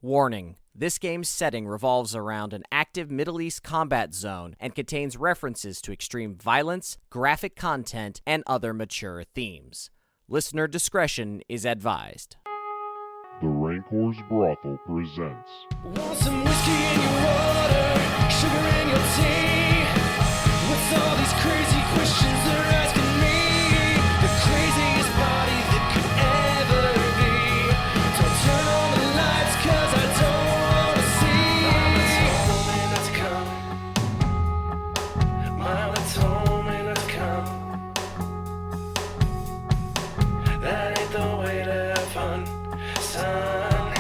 Warning. This game's setting revolves around an active Middle East combat zone and contains references to extreme violence, graphic content, and other mature themes. Listener discretion is advised. The Rancor's Brothel presents. Want some whiskey in your water, sugar in your tea? What's all these crazy questions they're asking me? The craziest body that could ever be. Don't turn on the lights 'cause I don't wanna see. Mama told me not to come. That ain't the way to have fun, son.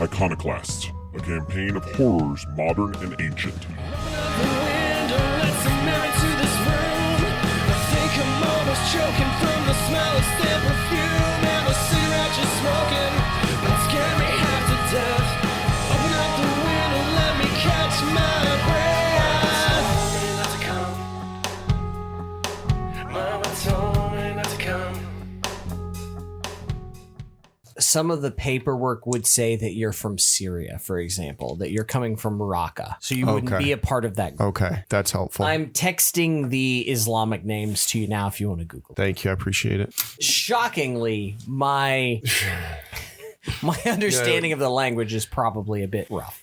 Iconoclasts, a campaign of horrors modern and ancient. Open up the window, let some air into this room. I think I'm almost choking from the smell of stale perfume and the cigarette you're smoking. Don't scare me half to death. Open up the window, let me catch my breath. Mama told me not to come. Some of the paperwork would say that you're from Syria, for example, that you're coming from Raqqa. So you wouldn't be a part of that group. Okay, that's helpful. I'm texting the Islamic names to you now if you want to Google. Thank you. I appreciate it. Shockingly, my understanding of the language is probably a bit rough.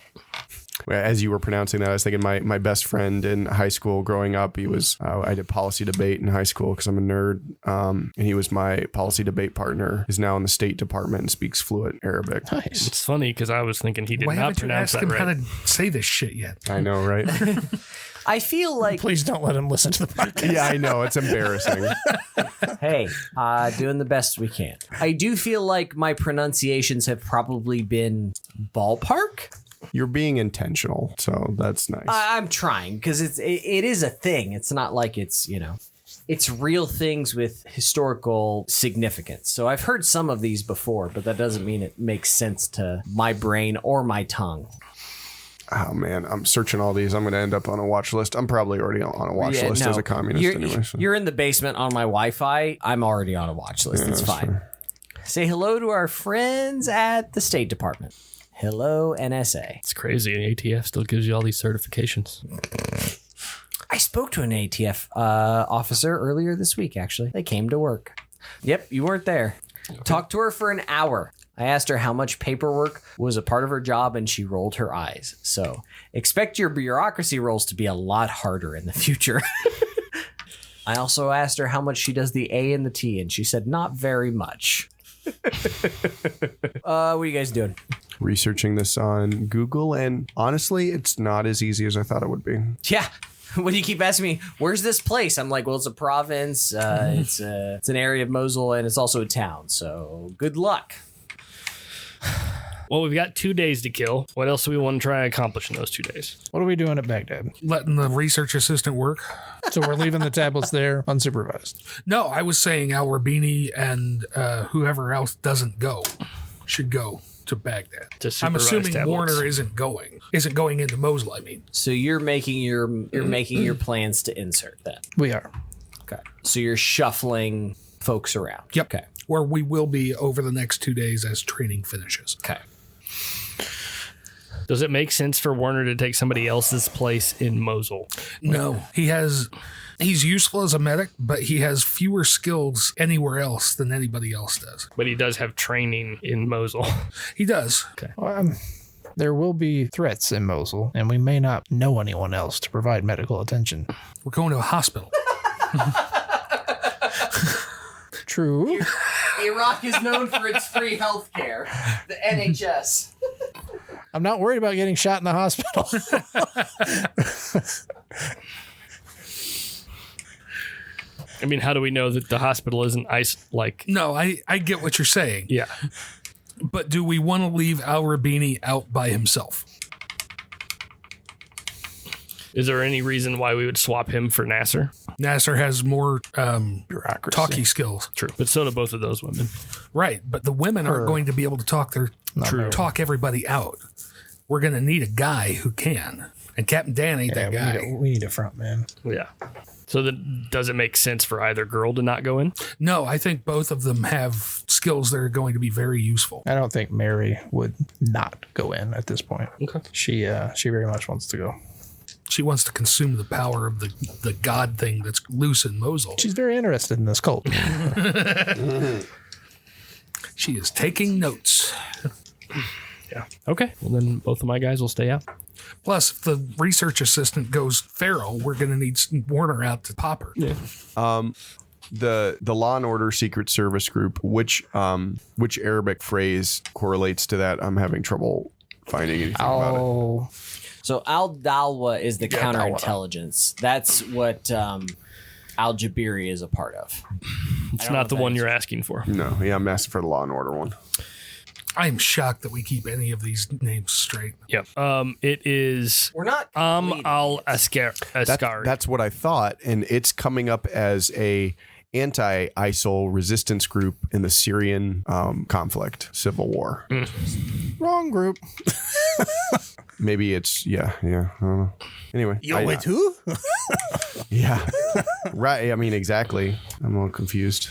As you were pronouncing that, I was thinking my best friend in high school growing up, he was, I did policy debate in high school because I'm a nerd. And he was my policy debate partner, is now in the State Department and speaks fluent Arabic. Nice. It's funny because I was thinking he did not pronounce that right. Why haven't you asked him how to say this shit yet? I know, right? I feel like... Please don't let him listen to the podcast. Yeah, I know. It's embarrassing. Hey, doing the best we can. I do feel like my pronunciations have probably been ballpark. You're being intentional, so that's nice. I'm trying because it is a thing. It's not like it's, it's real things with historical significance. So I've heard some of these before, but that doesn't mean it makes sense to my brain or my tongue. Oh, man, I'm searching all these. I'm going to end up on a watch list. I'm probably already on a watch list as a communist anyway. So. You're in the basement on my Wi-Fi. I'm already on a watch list. Yeah, it's fine. Fair. Say hello to our friends at the State Department. Hello, NSA. It's crazy. An ATF still gives you all these certifications. I spoke to an ATF officer earlier this week, actually. They came to work. Yep, you weren't there. Okay. Talked to her for an hour. I asked her how much paperwork was a part of her job, and she rolled her eyes. So expect your bureaucracy roles to be a lot harder in the future. I also asked her how much she does the A and the T, and she said not very much. What are you guys doing? Researching this on Google, and honestly, it's not as easy as I thought it would be. Yeah. When you keep asking me, where's this place? I'm like, well, it's a province. It's an area of Mosul, and it's also a town. So good luck. Well, we've got 2 days to kill. What else do we want to try and accomplish in those 2 days? What are we doing at Baghdad? Letting the research assistant work. So we're leaving the tablets there unsupervised. No, I was saying Al Rabini and whoever else doesn't go should go to Baghdad. I'm assuming tablets. Warner isn't going into Mosul. I mean, so you're making your plans to insert then. We are. Okay. So you're shuffling folks around. Yep. Okay. Where we will be over the next 2 days as training finishes. Okay. Does it make sense for Warner to take somebody else's place in Mosul? No, he's useful as a medic, but he has fewer skills anywhere else than anybody else does. But he does have training in Mosul. He does. Okay. Well, there will be threats in Mosul, and we may not know anyone else to provide medical attention. We're going to a hospital. True. Iraq is known for its free health care. The NHS. I'm not worried about getting shot in the hospital. I mean, how do we know that the hospital isn't No, I get what you're saying. Yeah. But do we want to leave Al Rabini out by himself? Is there any reason why we would swap him for Nasser? Nasser has more talky skills. True. But so do both of those women. Right. But the women aren't going to be able to talk everybody out. We're going to need a guy who can. And Captain Dan ain't that guy. We need a front man. Yeah. So then, does it make sense for either girl to not go in? No, I think both of them have skills that are going to be very useful. I don't think Mary would not go in at this point. Okay. She very much wants to go. She wants to consume the power of the god thing that's loose in Mosul. She's very interested in this cult. She is taking notes. Yeah. Okay. Well, then both of my guys will stay out. Plus, if the research assistant goes feral, we're going to need Warner out to pop her. Yeah. The Law and Order Secret Service group, which Arabic phrase correlates to that? I'm having trouble finding anything about it. Oh, So Al-Dalwa is the counterintelligence. That's what Al-Jabiri is a part of. It's not the one you're asking for. No, yeah, I'm asking for the Law and Order one. I am shocked that we keep any of these names straight. Yep. It is We're not Al-Askari. That's what I thought, and it's coming up as a anti-ISIL resistance group in the Syrian conflict, civil war. wrong group. Maybe it's yeah. I don't know. Anyway, who? Yeah, right. I mean, exactly. I'm a little confused.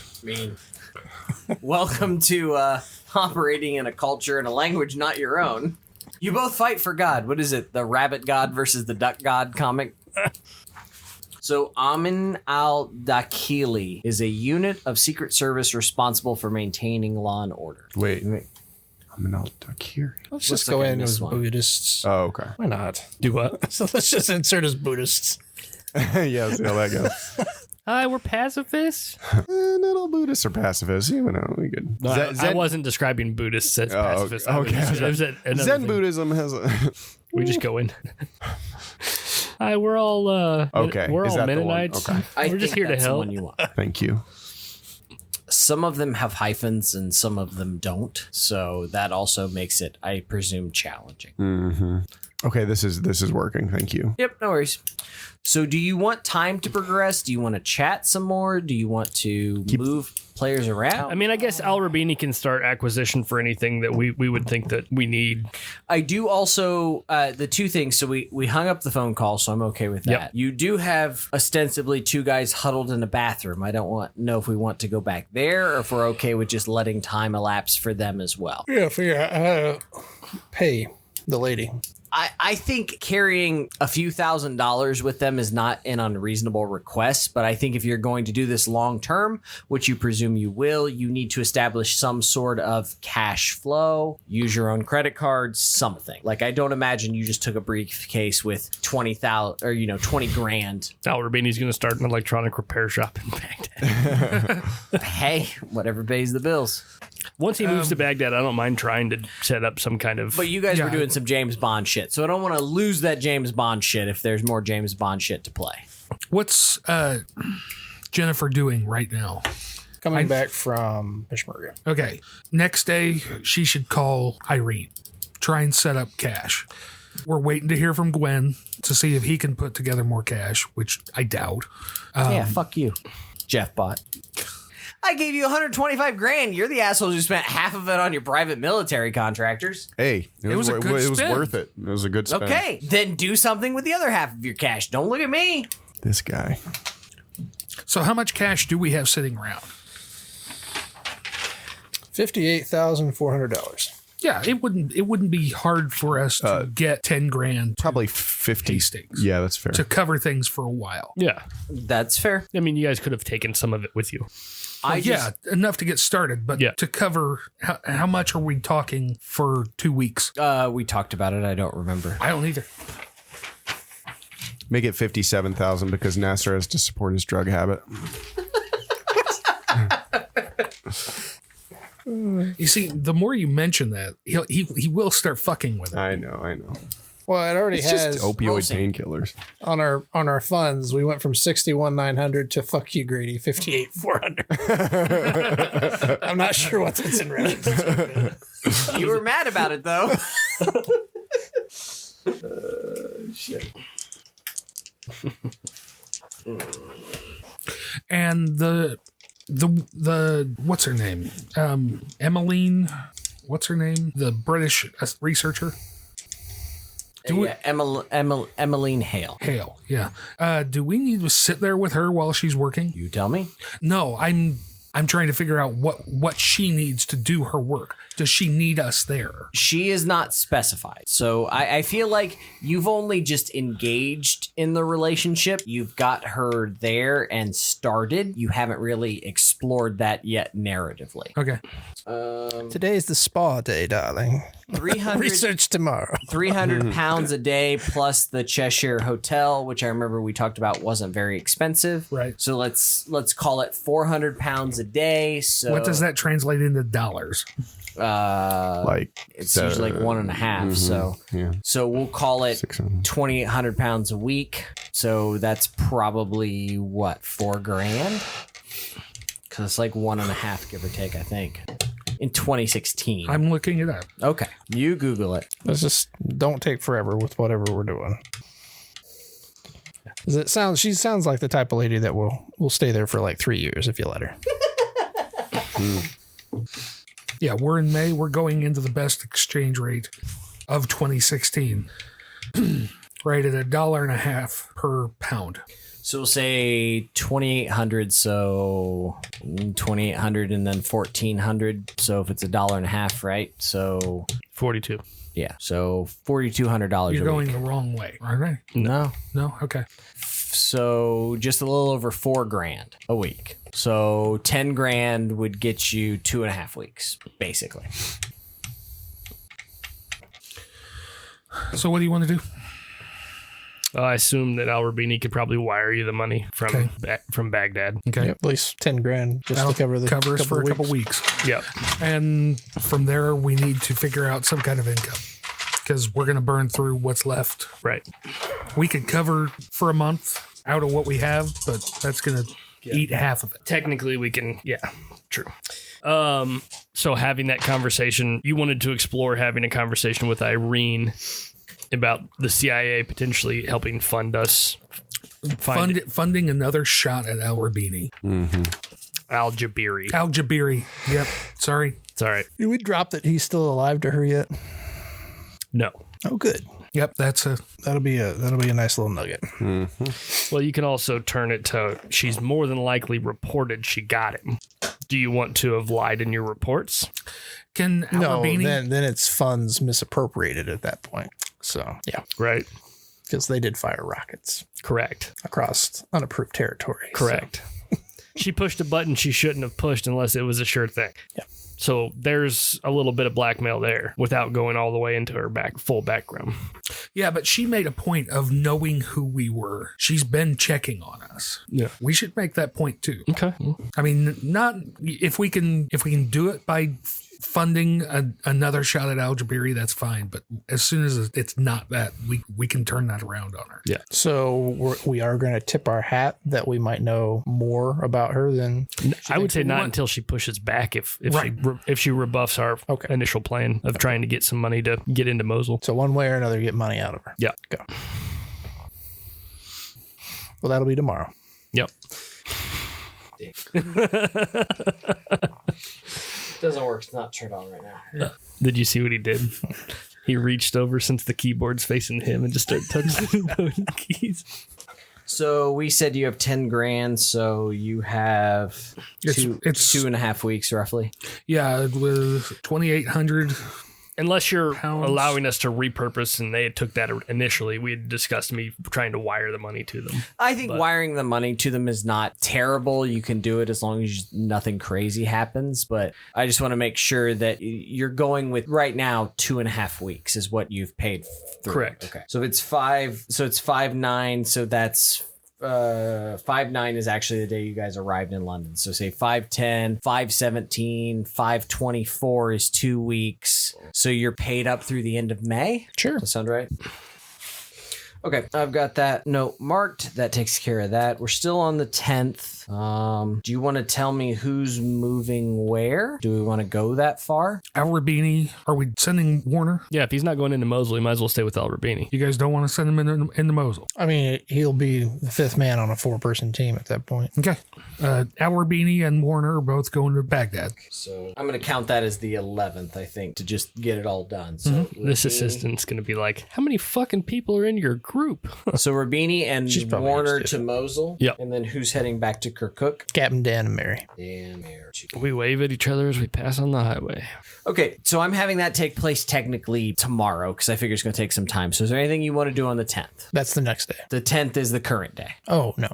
Welcome to operating in a culture and a language not your own. You both fight for God. What is it? The rabbit god versus the duck god comic? So Amin al-Dakhili is a unit of Secret Service responsible for maintaining law and order. Wait. I'm an Al-Dakhiri. Let's Looks just go like I in missed as one. Buddhists. Oh, okay. Why not? Do what? So let's just insert as Buddhists. Yeah, let's see how that goes. Hi, we're pacifists. Little Buddhists are pacifists. You know, we good. No, I wasn't describing Buddhists as pacifists. okay. Zen Buddhism has a... We just go in. Hi, we're all Okay, We're is all that the one? Mennonites. Okay. We're just here to that's the help. one you want. Thank you. Some of them have hyphens and some of them don't. So that also makes it, I presume, challenging. Mm-hmm. Okay, this is working. Thank you. Yep, no worries. So do you want time to progress? Do you want to chat some more? Do you want to move players around? I mean, I guess Al Rabini can start acquisition for anything that we would think that we need. I do also, the two things, so we hung up the phone call, so I'm okay with that. Yep. You do have ostensibly two guys huddled in a bathroom. I don't know if we want to go back there or if we're okay with just letting time elapse for them as well. Pay the lady. I think carrying a few $1,000s with them is not an unreasonable request, but I think if you're going to do this long term, which you presume you will, you need to establish some sort of cash flow, use your own credit cards, something. Like, I don't imagine you just took a briefcase with 20,000 or 20 grand. Al Rabini's going to start an electronic repair shop in Baghdad. Hey, whatever pays the bills. Once he moves to Baghdad, I don't mind trying to set up some kind of. But you guys were Yeah. doing some James Bond shit, so I don't want to lose that James Bond shit if there's more James Bond shit to play. What's Jennifer doing right now? Coming back from Peshmerga. Okay. Next day, she should call Irene. Try and set up cash. We're waiting to hear from Gwen to see if he can put together more cash, which I doubt. Yeah, fuck you, Jeffbot. I gave you 125 grand. You're the assholes who spent half of it on your private military contractors. Hey, it was a good it was spend. worth it. It was a good spend. Okay, then do something with the other half of your cash. Don't look at me. This guy. So how much cash do we have sitting around? $58,400. Yeah, it wouldn't be hard for us to get 10 grand Probably 50. Hastings. Yeah, that's fair. to cover things for a while. Yeah. That's fair. I mean, you guys could have taken some of it with you. Yeah, enough to get started, but Yeah. to cover how much are we talking for 2 weeks? We talked about it. I don't remember. I don't either. Make it 57,000 because Nasser has to support his drug habit. You see, the more you mention that, he will start fucking with it. I know. Well, it already It's has just opioid painkillers. on our funds. We went from 61,900 to fuck you, Grady, 58,400. I'm not sure what's in Reddit. You were mad about it, though. And the what's her name? Emmeline. What's her name? The British researcher. Emmeline Hale. Hale, yeah. Do we need to sit there with her while she's working? You tell me. No, I'm trying to figure out what she needs to do her work. Does she need us there? She is not specified. So I feel like you've only just engaged in the relationship. You've got her there and started. You haven't really explored that yet narratively. Okay. Today's the spa day, darling. 300 Research tomorrow. 300 pounds a day plus the Cheshire Hotel, which I remember we talked about wasn't very expensive. Right. So let's call it 400 pounds a day. So What does that translate into dollars? It's usually like 1.5. So Yeah. so we'll call it 600. 2,800 pounds a week. So that's probably what, $4,000? Because it's like 1.5, give or take, I think. In 2016. I'm looking it up. Okay, you Google it. Let's just don't take forever with whatever we're doing. 'Cause she sounds like the type of lady that will stay there for like 3 years if you let her. Yeah, we're in May. We're going into the best exchange rate of 2016. Right at $1.50 per pound. So we'll say 2,800. So 2,800 and then 1,400. So if it's $1.50, right? So 42. yeah, so $4,200. You're a going week. the wrong way, aren't I? No. No? Okay. So just a little over $4,000 a week. So 10 grand would get you 2.5 weeks, basically. So what do you want to do? I assume that Al-Rabini could probably wire you the money from Okay. from Baghdad. Okay. At least 10 grand just That'll to cover the cover us for a couple weeks. Yep. And from there, we need to figure out some kind of income because we're going to burn through what's left. Right. We could cover for a month out of what we have, but that's going to eat half of it. Technically, we can. Yeah. True. So having that conversation, you wanted to explore having a conversation with Irene about the CIA potentially helping fund us. Funding another shot at Al-Rabini. Al-Jabiri. Al-Jabiri. Yep. Sorry. It's all right. Did we drop that he's still alive to her yet? No. Oh, good. Yep. That'll be a nice little nugget. Well, you can also turn it to she's more than likely reported she got him. Do you want to have lied in your reports? Can No, Al-Rabini... then it's funds misappropriated at that point. So yeah, Right. because they did fire rockets Correct. across unapproved territory. Correct. She pushed a button she shouldn't have pushed unless it was a sure thing. Yeah. So there's a little bit of blackmail there without going all the way into her full background. Yeah, but she made a point of knowing who we were. She's been checking on us. Yeah. We should make that point too. Okay. I mean, not if we can do it by funding another shot at Al-Jabiri, that's fine. But as soon as it's not that, we can turn that around on her. Yeah. So we are going to tip our hat that we might know more about her than. I would say not until she pushes back if Right. she rebuffs our Okay. initial plan of trying to get some money to get into Mosul. So one way or another, get money out of her. Yeah. Go. Well, that'll be tomorrow. Yep. Doesn't work. It's not turned on right now. Did you see what he did? He reached over since the keyboard's facing him and just started touching the keys. So we said you have 10 grand. So you have It's 2.5 weeks roughly. Yeah, with 2,800. Unless you're Pounds. allowing us to repurpose, and they took that initially. We had discussed me trying to wire the money to them. I think wiring the money to them is not terrible. You can do it as long as nothing crazy happens. But I just want to make sure that you're going with right now 2.5 weeks is what you've paid through. Correct. Okay. So it's 5/9. So that's 5/9 is actually the day you guys arrived in London. So say 5/10, 5/17, 5/24 is 2 weeks. So you're paid up through the end of May. Sure. Does that sound right? Okay, I've got that note marked. That takes care of that. We're still on the 10th. Do you want to tell me who's moving where? Do we want to go that far? Albini, are we sending Warner? Yeah, if he's not going into Mosul, he might as well stay with Albini. You guys don't want to send him into Mosul? I mean, he'll be the fifth man on a 4-person team at that point. Okay. Albini and Warner are both going to Baghdad. So I'm going to count that as the 11th, I think, to just get it all done. So This assistant's going to be like, how many fucking people are in your group? So Rabini and She's probably Warner used to to Mosul. Yep. And then who's heading back to Kirkuk? Captain Dan and Mary. Damn, We wave at each other as we pass on the highway. Okay, so I'm having that take place technically tomorrow because I figure it's going to take some time. So is there anything you want to do on the 10th? That's the next day. The 10th is the current day. Oh, no.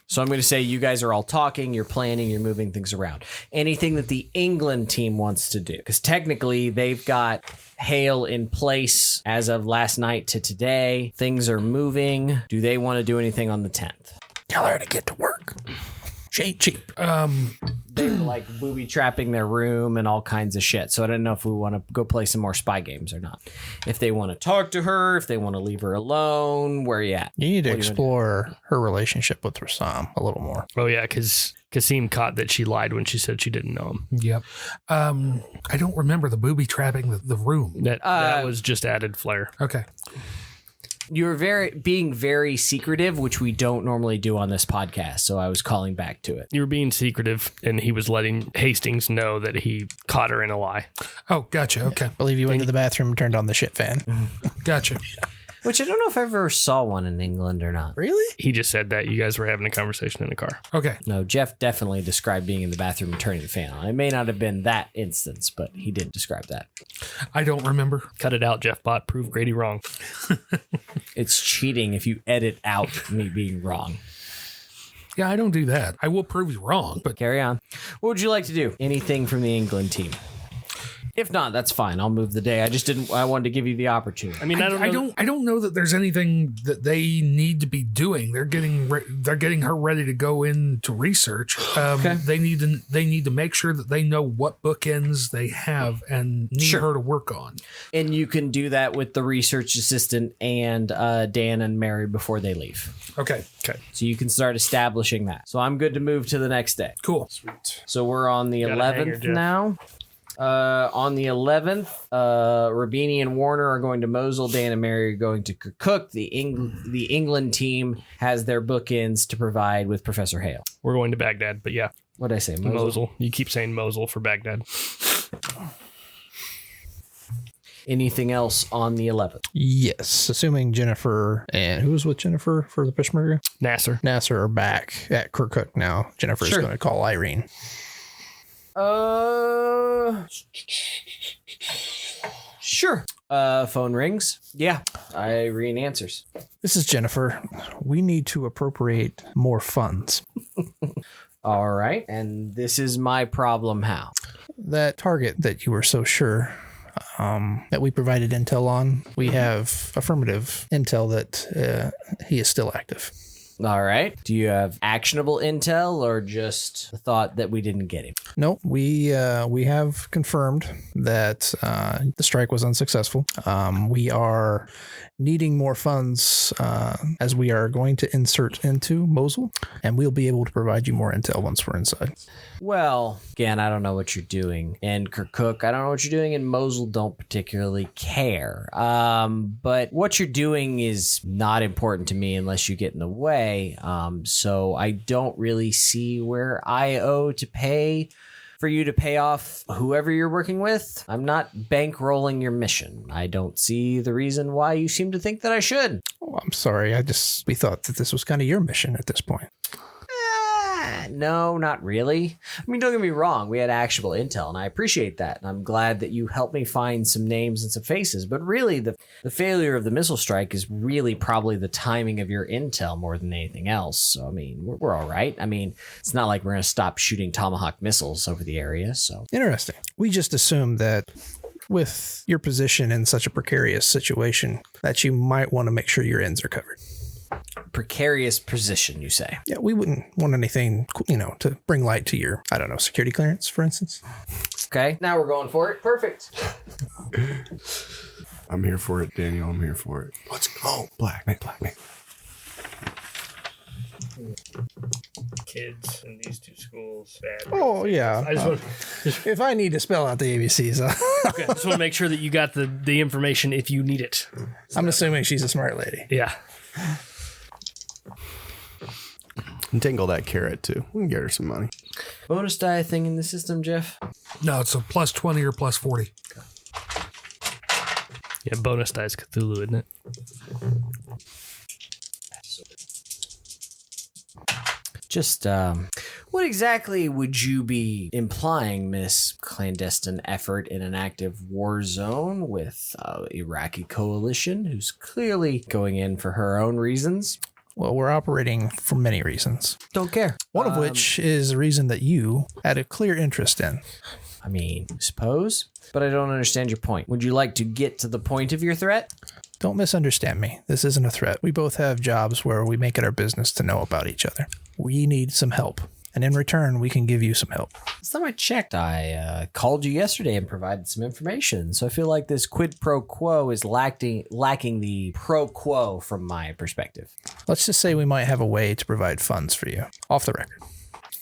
So I'm going to say you guys are all talking, you're planning, you're moving things around. Anything that the England team wants to do, because technically they've got Hale in place as of last night to today. Things are moving. Do they want to do anything on the 10th? Tell her to get to work. She ain't cheap. They were like booby trapping their room and all kinds of shit. So I don't know if we want to go play some more spy games or not. If they want to talk to her, if they want to leave her alone, where are you at? You need to explore her relationship with Rassam a little more. Oh, yeah, because Kasim caught that she lied when she said she didn't know him. Yep. I don't remember the booby trapping the room. That was just added flair. Okay. You're being very secretive, which we don't normally do on this podcast. So I was calling back to it. You were being secretive, and he was letting Hastings know that he caught her in a lie. Oh, gotcha. Okay. I believe you went to the bathroom and turned on the shit fan. Gotcha. Which I don't know if I ever saw one in England or not. Really? He just said that you guys were having a conversation in the car. Okay. No, Jeff definitely described being in the bathroom and turning the fan on. It may not have been that instance, but he did describe that. I don't remember. Cut it out, Jeffbot. Prove Grady wrong. It's cheating if you edit out me being wrong. Yeah, I don't do that. I will prove you wrong, but Carry on. What would you like to do? Anything from the England team? If not, that's fine. I'll move the day. I wanted to give you the opportunity. I mean, I don't know that there's anything that they need to be doing. They're getting her ready to go into research. Okay. They need to make sure that they know what bookends they have and need her to work on. And you can do that with the research assistant and Dan and Mary before they leave. Okay. So you can start establishing that. So I'm good to move to the next day. Cool. So we're on the Got a hanger, 11th Jeff. now. On the 11th, Rabini and Warner are going to Mosul. Dan and Mary are going to Kirkuk. The England team has their bookends to provide with Professor Hale. We're going to Baghdad, but yeah, What did I say? Mosul. You keep saying Mosul for Baghdad. Anything else on the 11th? Yes. Assuming Jennifer and who was with Jennifer for the Peshmerga? Nasser. Nasser are back at Kirkuk now. Jennifer's Sure. going to call Irene. Sure. Phone rings. Yeah. Irene answers. This is Jennifer. We need to appropriate more funds. All right. And this is my problem. How? That target that you were so sure that we provided intel on, we have affirmative intel that he is still active. All right. Do you have actionable intel or just the thought that we didn't get him? No, we have confirmed that the strike was unsuccessful. We are needing more funds as we are going to insert into Mosul, and we'll be able to provide you more intel once we're inside. Well, again, I don't know what you're doing in Kirkuk. I don't know what you're doing in Mosul. Don't particularly care. But what you're doing is not important to me unless you get in the way. So I don't really see where I owe to pay for you to pay off whoever you're working with. I'm not bankrolling your mission. I don't see the reason why you seem to think that I should. Oh, I'm sorry. We thought that this was kind of your mission at this point. No, not really. I mean, don't get me wrong. We had actionable intel, and I appreciate that. And I'm glad that you helped me find some names and some faces. But really, the failure of the missile strike is really probably the timing of your intel more than anything else. So, I mean, we're all right. I mean, it's not like we're going to stop shooting Tomahawk missiles over the area. So Interesting. We just assumed that with your position in such a precarious situation that you might want to make sure your ends are covered. precarious position, you say? Yeah, we wouldn't want anything, to bring light to your, security clearance, for instance. Okay, now we're going for it. Perfect. I'm here for it, Daniel. I'm here for it. Let's Oh, black Knight. Kids in these two schools. Bad. Oh, yeah. I just want If I need to spell out the ABCs, okay, just want to make sure that you got the information if you need it. I'm assuming she's a smart lady. Yeah. And tingle that carrot, too. We can get her some money. Bonus die thing in the system, Jeff? No, it's a plus 20 or plus 40. Yeah, bonus dice Cthulhu, isn't it? Just, what exactly would you be implying, Miss Clandestine Effort in an active war zone with Iraqi coalition who's clearly going in for her own reasons? Well, we're operating for many reasons. Don't care. One of which is a reason that you had a clear interest in. I mean, suppose, but I don't understand your point. Would you like to get to the point of your threat? Don't misunderstand me. This isn't a threat. We both have jobs where we make it our business to know about each other. We need some help. And in return, we can give you some help. Last time I checked, I called you yesterday and provided some information. So I feel like this quid pro quo is lacking the pro quo from my perspective. Let's just say we might have a way to provide funds for you off the record.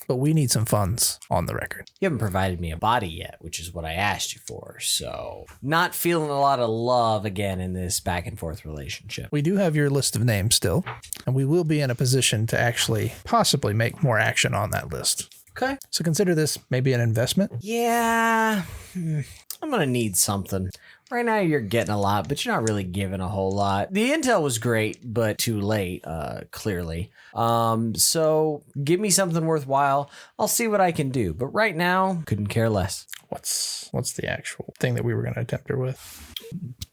But we need some funds on the record. You haven't provided me a body yet, which is what I asked you for. So not feeling a lot of love again in this back and forth relationship. We do have your list of names still, and we will be in a position to actually possibly make more action on that list. Okay. So consider this maybe an investment. Yeah, I'm going to need something. Right now you're getting a lot, but you're not really giving a whole lot. The intel was great, but too late, clearly. So give me something worthwhile. I'll see what I can do. But right now, couldn't care less. What's the actual thing that we were going to attempt her with?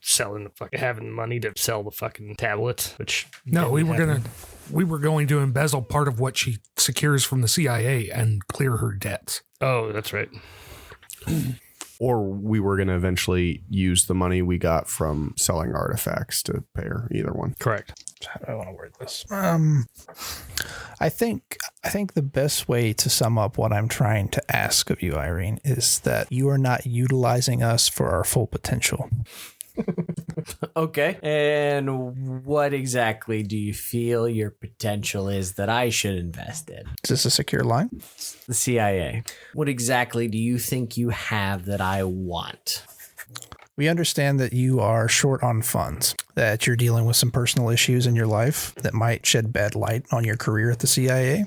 Selling having money to sell the fucking tablet, which No, we were going to embezzle part of what she secures from the CIA and clear her debts. Oh, that's right. Or we were going to eventually use the money we got from selling artifacts to pay her. Either one. Correct. How do I want to word this? I think the best way to sum up what I'm trying to ask of you, Irene, is that you are not utilizing us for our full potential. Okay. And what exactly do you feel your potential is that I should invest in? Is this a secure line? The CIA. What exactly do you think you have that I want? We understand that you are short on funds, that you're dealing with some personal issues in your life that might shed bad light on your career at the CIA,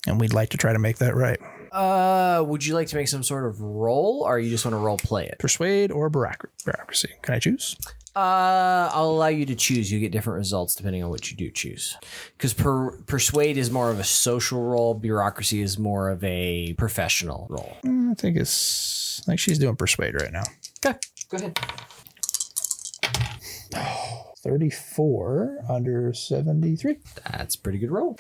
and we'd like to try to make that right. Would you like to make some sort of roll, or you just want to role play it? Persuade or bureaucracy? Can I choose? I'll allow you to choose. You get different results depending on what you do choose. Because persuade is more of a social role. Bureaucracy is more of a professional role. I think she's doing persuade right now. Okay, go ahead. 34 under 73. That's a pretty good roll.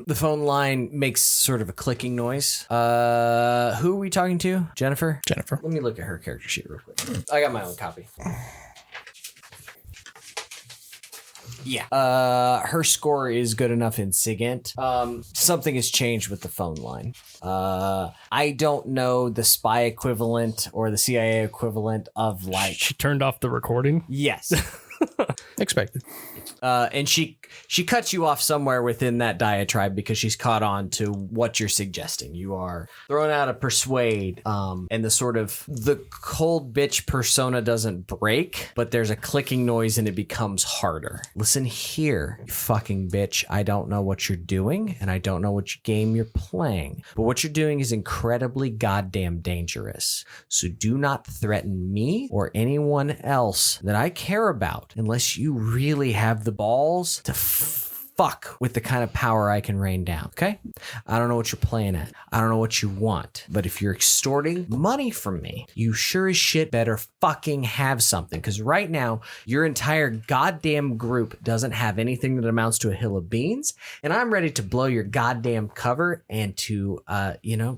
The phone line makes sort of a clicking noise. Who are we talking to? Jennifer? Jennifer. Let me look at her character sheet real quick. I got my own copy. Yeah. Her score is good enough in SIGINT. Something has changed with the phone line. I don't know the spy equivalent or the CIA equivalent of like... She turned off the recording? Yes. Expected. And she cuts you off somewhere within that diatribe because she's caught on to what you're suggesting. You are throwing out a persuade, and the sort of the cold bitch persona doesn't break, but there's a clicking noise and it becomes harder. Listen here, you fucking bitch. I don't know what you're doing, and I don't know which game you're playing, but what you're doing is incredibly goddamn dangerous. So do not threaten me or anyone else that I care about unless you really have the balls to fuck with the kind of power I can rain down, okay? I don't know what you're playing at. I don't know what you want. But if you're extorting money from me, you sure as shit better fucking have something. Because right now, your entire goddamn group doesn't have anything that amounts to a hill of beans. And I'm ready to blow your goddamn cover and to,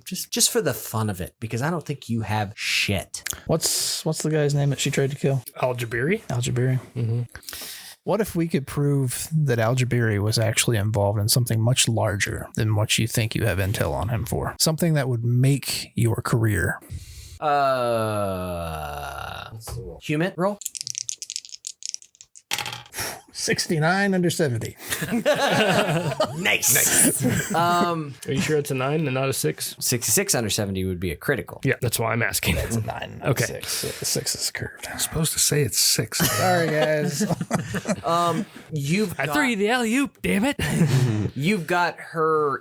just for the fun of it. Because I don't think you have shit. What's the guy's name that she tried to kill? Al-Jabiri? Al-Jabiri. Mm-hmm. What if we could prove that Al-Jabiri was actually involved in something much larger than what you think you have intel on him for? Something that would make your career. Human roll. 69 under 70. Nice. Are you sure it's a 9 and not a 6? 66 under 70 would be a critical. Yeah, that's why I'm asking. It's a 9. Okay. 6. The 6 is curved. I'm supposed to say it's 6. Sorry, guys. I threw you the alley-oop, damn it. You've got her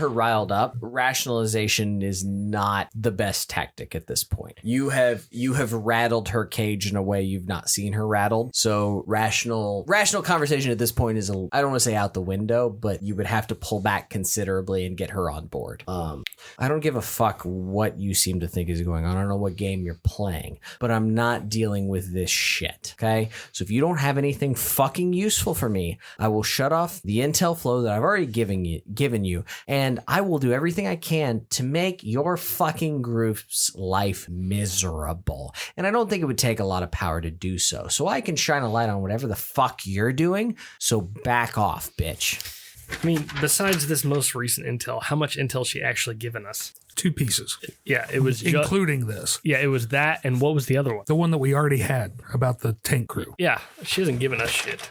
riled up. Rationalization is not the best tactic at this point. You have rattled her cage in a way you've not seen her rattled. So rational conversation at this point is I don't want to say out the window, but you would have to pull back considerably and get her on board. I don't give a fuck what you seem to think is going on. I don't know what game you're playing, but I'm not dealing with this shit. Okay? So if you don't have anything fucking useful for me, I will shut off the intel flow that I've already given you, and I will do everything I can to make your fucking group's life miserable. And I don't think it would take a lot of power to do so. So I can shine a light on whatever the fuck you're doing. So back off, bitch. I mean, besides this most recent intel, how much intel she actually given us? 2 pieces, Yeah, it was including this. Yeah, it was that, and what was the other one? The one that we already had about the tank crew. Yeah, she hasn't given us shit.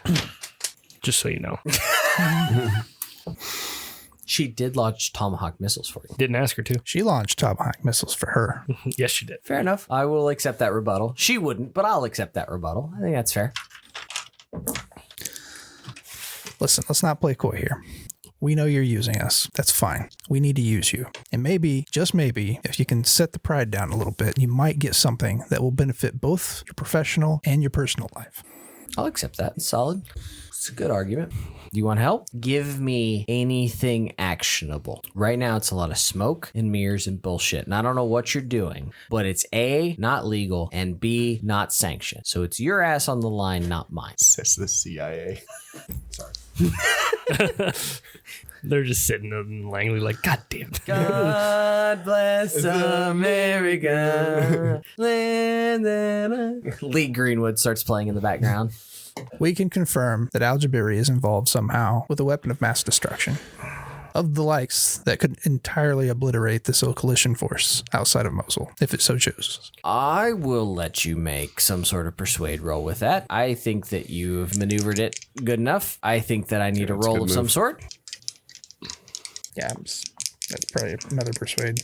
Just so you know. She did launch Tomahawk missiles for you. Didn't ask her to. She launched Tomahawk missiles for her. Yes, she did. Fair enough. I will accept that rebuttal. She wouldn't, but I'll accept that rebuttal. I think that's fair. Listen, let's not play coy here. We know you're using us. That's fine. We need to use you. And maybe, just maybe, if you can set the pride down a little bit, you might get something that will benefit both your professional and your personal life. I'll accept that. It's solid. It's a good argument. Do you want help? Give me anything actionable. Right now, it's a lot of smoke and mirrors and bullshit. And I don't know what you're doing, but it's A, not legal, and B, not sanctioned. So it's your ass on the line, not mine. Says the CIA. Sorry. They're just sitting in Langley like, God damn it. God bless America. Lee Greenwood starts playing in the background. We can confirm that Al-Jabiri is involved somehow with a weapon of mass destruction of the likes that could entirely obliterate this coalition force outside of Mosul, if it so chooses. I will let you make some sort of persuade roll with that. I think that you've maneuvered it good enough. I think that I need a roll of some sort. Yeah, that's probably another persuade.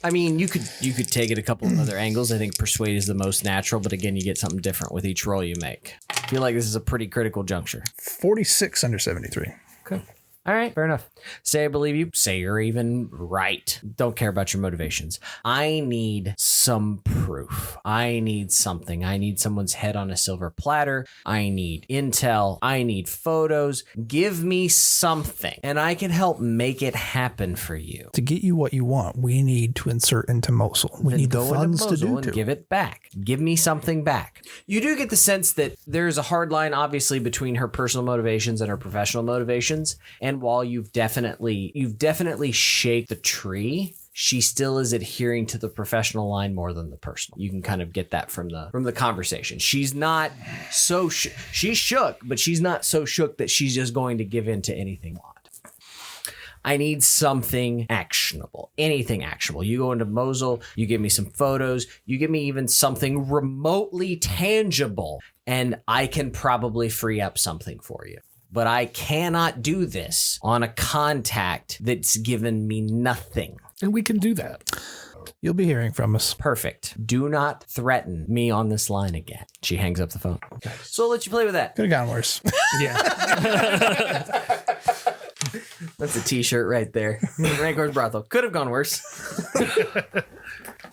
I mean, you could take it a couple of other angles. I think persuade is the most natural, but again, you get something different with each roll you make. I feel like this is a pretty critical juncture. 46 under 73. Okay. All right, fair enough. Say I believe you. Say you're even right. Don't care about your motivations. I need some proof. I need something. I need someone's head on a silver platter. I need intel. I need photos. Give me something, and I can help make it happen for you. To get you what you want, we need to insert into Mosul. We need the funds to do and to. Give it back. Give me something back. You do get the sense that there's a hard line, obviously, between her personal motivations and her professional motivations. And while you've definitely shaked the tree, she still is adhering to the professional line more than the personal. You can kind of get that from the conversation. She's not so she's shook, but she's not so shook that she's just going to give in to anything odd. I need something actionable, anything actionable. You go into Mosul, you give me some photos, you give me even something remotely tangible, and I can probably free up something for you. But I cannot do this on a contact that's given me nothing. And we can do that. You'll be hearing from us. Perfect. Do not threaten me on this line again. She hangs up the phone. So I'll let you play with that. Could have gone worse. Yeah. That's a t-shirt right there. Rancor's brothel. Could have gone worse.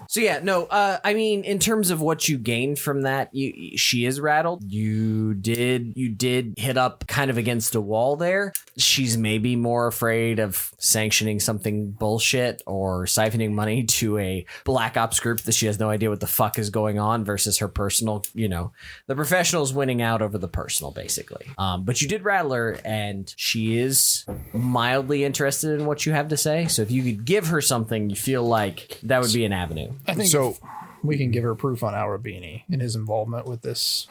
So yeah, no, I mean, in terms of what you gained from that, she is rattled. You did hit up kind of against a wall there. She's maybe more afraid of sanctioning something bullshit or siphoning money to a black ops group that she has no idea what the fuck is going on versus her personal, the professional's winning out over the personal, basically. But you did rattle her, and she is mildly interested in what you have to say. So if you could give her something, you feel like that would be an avenue. I think So we can give her proof on Al-Rabini and his involvement with this.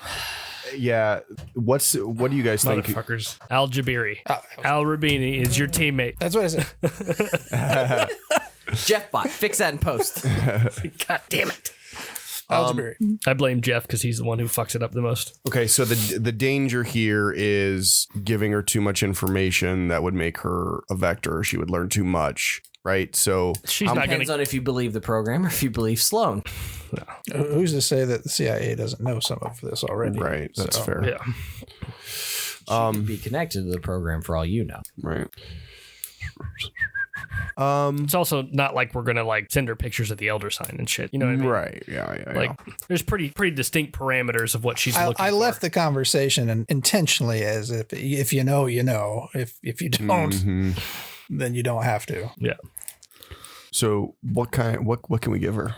Yeah. What do you guys think? Motherfuckers. Al-Jabiri. Al-Rabini is your teammate. That's what I said. Jeffbot, fix that in post. God damn it. Al-Jabiri. I blame Jeff because he's the one who fucks it up the most. Okay, so the danger here is giving her too much information that would make her a vector. She would learn too much, right? So She's not going Depends to. on if you believe the program or if you believe Sloan. Who's to say that the CIA doesn't know some of this already? right, that's fair. Yeah. She could be connected to the program for all you know. Right. It's also not like we're going to like send her pictures of the elder sign and shit. You know what I mean? Right. Yeah. Like there's pretty distinct parameters of what she's looking for. I left the conversation intentionally as if you know, you know. If you don't, then you don't have to. Yeah. So what can we give her?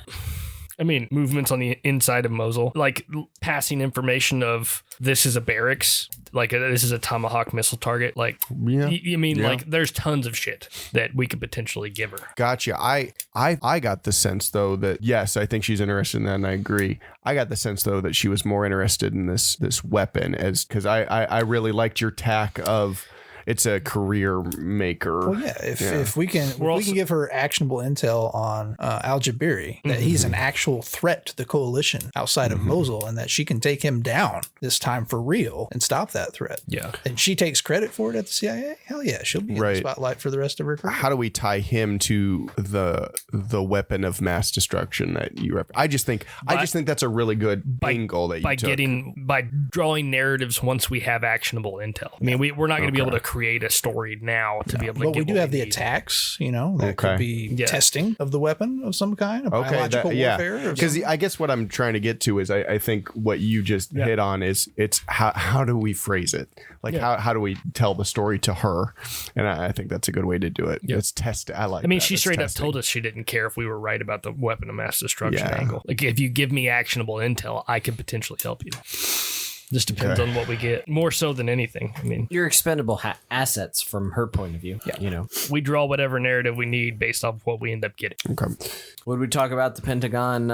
I mean, movements on the inside of Mosul, like passing information of this is a barracks, like this is a Tomahawk missile target. Like, you mean like there's tons of shit that we could potentially give her. Gotcha. I got the sense though that yes, I think she's interested in that, and I agree. I got the sense though that she was more interested in this weapon because I really liked your tack of. It's a career maker. Well, yeah. If we can give her actionable intel on Al-Jabiri, that he's an actual threat to the coalition outside of Mosul, and that she can take him down this time for real and stop that threat. Yeah. And she takes credit for it at the CIA. Hell yeah, she'll be in the spotlight for the rest of her career. How do we tie him to the weapon of mass destruction that you? I just think that's a really good angle that you took. By drawing narratives once we have actionable intel. I mean, we're not going to be able to create a story now to be able to. But we do have the attacks. You know, that could be testing of the weapon of some kind, of biological warfare. Because I guess what I'm trying to get to is I think what you just hit on is it's how do we phrase it? Like how do we tell the story to her? And I think that's a good way to do it. It's test. I mean, she straight up told us she didn't care if we were right about the weapon of mass destruction angle. Like if you give me actionable intel, I could potentially help you. Just depends on what we get, more so than anything. I mean, You're expendable assets from her point of view. You know, we draw whatever narrative we need based off of what we end up getting. Okay. would we talk about the Pentagon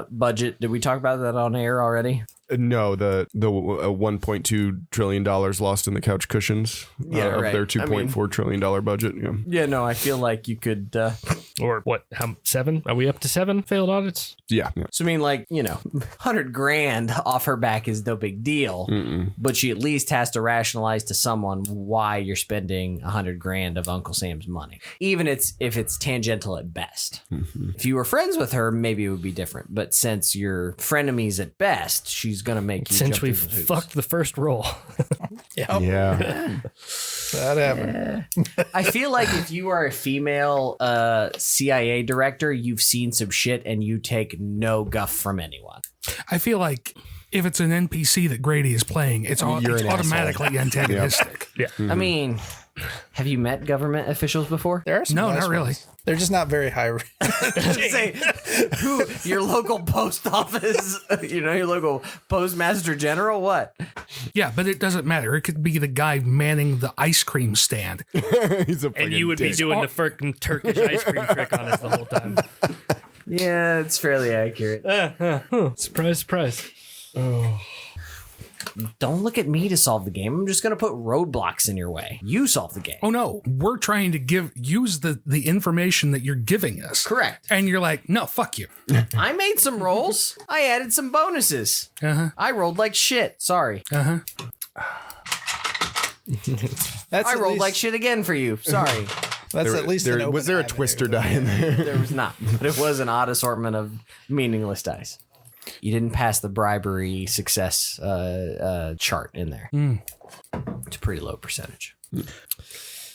budget? Did we talk about that on air already? No, the $1.2 trillion lost in the couch cushions of their $2.4 trillion budget. Yeah, no, I feel like you could. Or what? How 7? Are we up to 7 failed audits? Yeah. So I mean, like, you know, $100,000 off her back is no big deal, but she at least has to rationalize to someone why you're spending $100,000 of Uncle Sam's money, even if it's tangential at best. If you were friends with her, maybe it would be different. But since you're frenemies at best, she's gonna make you. Since we've fucked the first roll. Yeah. That happened. I feel like if you are a female CIA director, you've seen some shit and you take no guff from anyone. I feel like if it's an NPC that Grady is playing, it's automatically antagonistic. Yeah. I mean, have you met government officials before? There are some No, nice not really. ones. They're just not very high. Say who? Your local post office? You know, your local postmaster general? What? Yeah, but it doesn't matter. It could be the guy manning the ice cream stand. He's a And you would be doing the frickin' Turkish ice cream trick on us the whole time. Yeah, it's fairly accurate. Surprise, surprise. Don't look at me to solve the game. I'm just going to put roadblocks in your way. You solve the game. Oh no, we're trying to use the information that you're giving us. Correct. And you're like, no, fuck you. I made some rolls. I added some bonuses. I rolled like shit. Sorry. That's I rolled like shit again for you. Sorry. That's at least an was there a open twister avenue. die in there? There was not, but it was an odd assortment of meaningless dice. You didn't pass the bribery success chart in there. It's a pretty low percentage.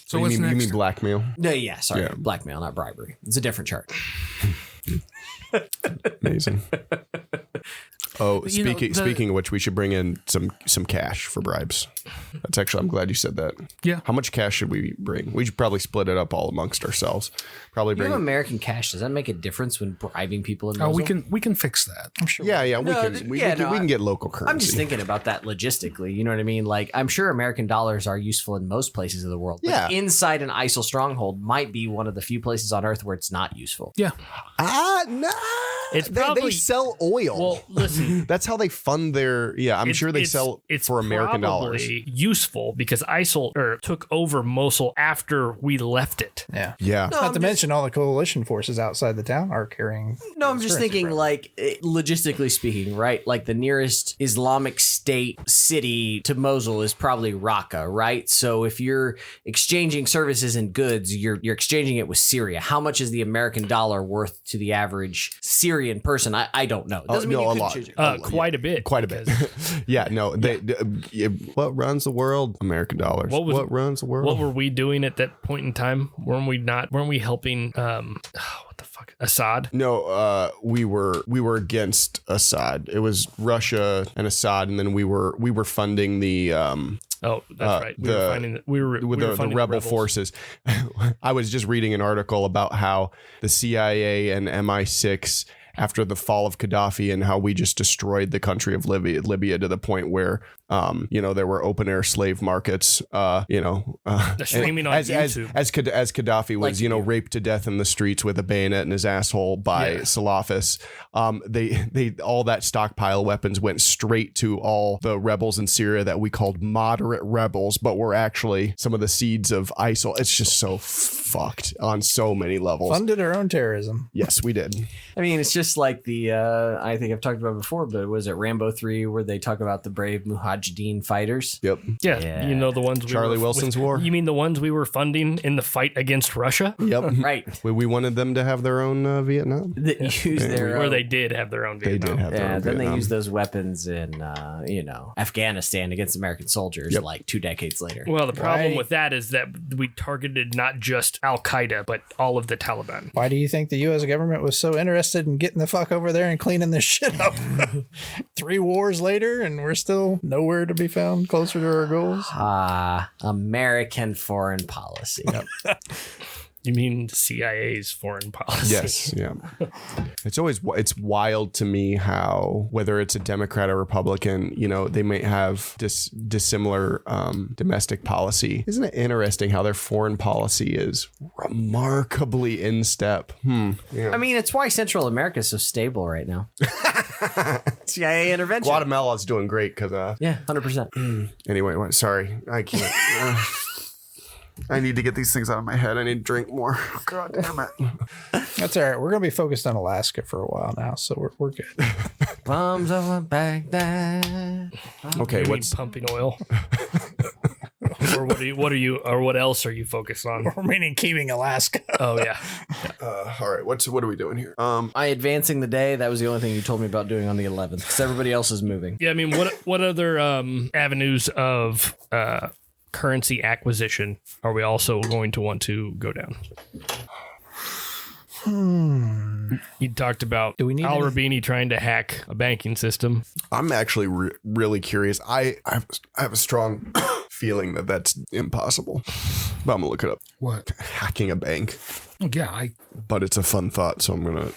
So what's you next? mean blackmail? No, yeah, sorry. Yeah. Blackmail, not bribery. It's a different chart. Amazing. Oh, You know, speaking of which, we should bring in some cash for bribes. That's actually, I'm glad you said that. Yeah. How much cash should we bring? We should probably split it up all amongst ourselves. Probably You bring. have American cash. Does that make a difference when bribing people in Mosul? we can fix that. I'm sure. Yeah, we yeah, can get local currency. I'm just thinking about that logistically. You know what I mean? Like, I'm sure American dollars are useful in most places of the world. But Yeah. inside an ISIL stronghold might be one of the few places on Earth where it's not useful. Yeah. No. It's They probably sell oil. well. Listen, That's how they fund their. Yeah, I'm sure they sell it's for American dollars. probably useful because ISIL took over Mosul after we left it. Yeah. Yeah. Not to mention all the coalition forces outside the town are carrying. No, I'm just currency thinking, from it. like, logistically speaking, right? Like, the nearest Islamic State city to Mosul is probably Raqqa, right? So if you're exchanging services and goods, you're exchanging it with Syria. How much is the American dollar worth to the average Syrian person? I don't know. It doesn't mean no, you a couldn't lot. change it. Quite a bit. Quite a bit. Yeah, no. What runs the world? American dollars. What runs the world? What were we doing at that point in time? Weren't we helping? What the fuck? Assad? No, we were against Assad. It was Russia and Assad, and then we were funding the Oh, that's right. We were finding that we were the funding rebel rebels. forces. I was just reading an article about how the CIA and MI6 after the fall of Gaddafi and how we just destroyed the country of Libya to the point where there were open air slave markets, streaming on YouTube. as Gaddafi was, raped to death in the streets with a bayonet in his asshole by Salafis. They all that stockpile weapons went straight to all the rebels in Syria that we called moderate rebels, but were actually some of the seeds of ISIL. It's just so fucked on so many levels. Funded our own terrorism. Yes, we did. I mean, it's just like the, I think I've talked about it before, but was it Rambo 3 where they talk about the brave Mujahideen fighters? Yep. Yeah, you know the ones Charlie Wilson's war. You mean the ones we were funding in the fight against Russia? Yep. Right. We wanted them to have their own Vietnam. That use their Where they did have their own They Vietnam. did have their yeah, own then Vietnam. they use those weapons in, Afghanistan against American soldiers like 2 decades later. Well, the problem Right. with that is that we targeted not just Al Qaeda, but all of the Taliban. Why do you think the U.S. government was so interested in getting the fuck over there and cleaning this shit up? 3 wars later, and we're still nowhere to be found closer to our goals. American foreign policy. You mean CIA's foreign policy? Yes, yeah. It's wild to me how whether it's a Democrat or Republican, they might have dissimilar domestic policy. Isn't it interesting how their foreign policy is remarkably in step? Yeah. I mean, it's why Central America is so stable right now. CIA intervention. Guatemala's doing great because Yeah, 100%. anyway. Sorry, I can't. I need to get these things out of my head. I need to drink more. God damn it. That's all right. We're going to be focused on Alaska for a while now, so we're good. Bombs over Baghdad. Okay, You mean what's pumping oil? Or what else are you focused on? We're meaning keeping Alaska. Oh yeah. all right? What are we doing here? I advancing the day. That was the only thing you told me about doing on the 11th because everybody else is moving. Yeah, I mean, what other avenues of currency acquisition are we also going to want to go down? You talked about Do we need Al any- Rabini trying to hack a banking system. I'm actually really curious. I have a strong feeling that that's impossible, but I'm gonna look it up. What? Hacking a bank, Yeah, but it's a fun thought, so I'm gonna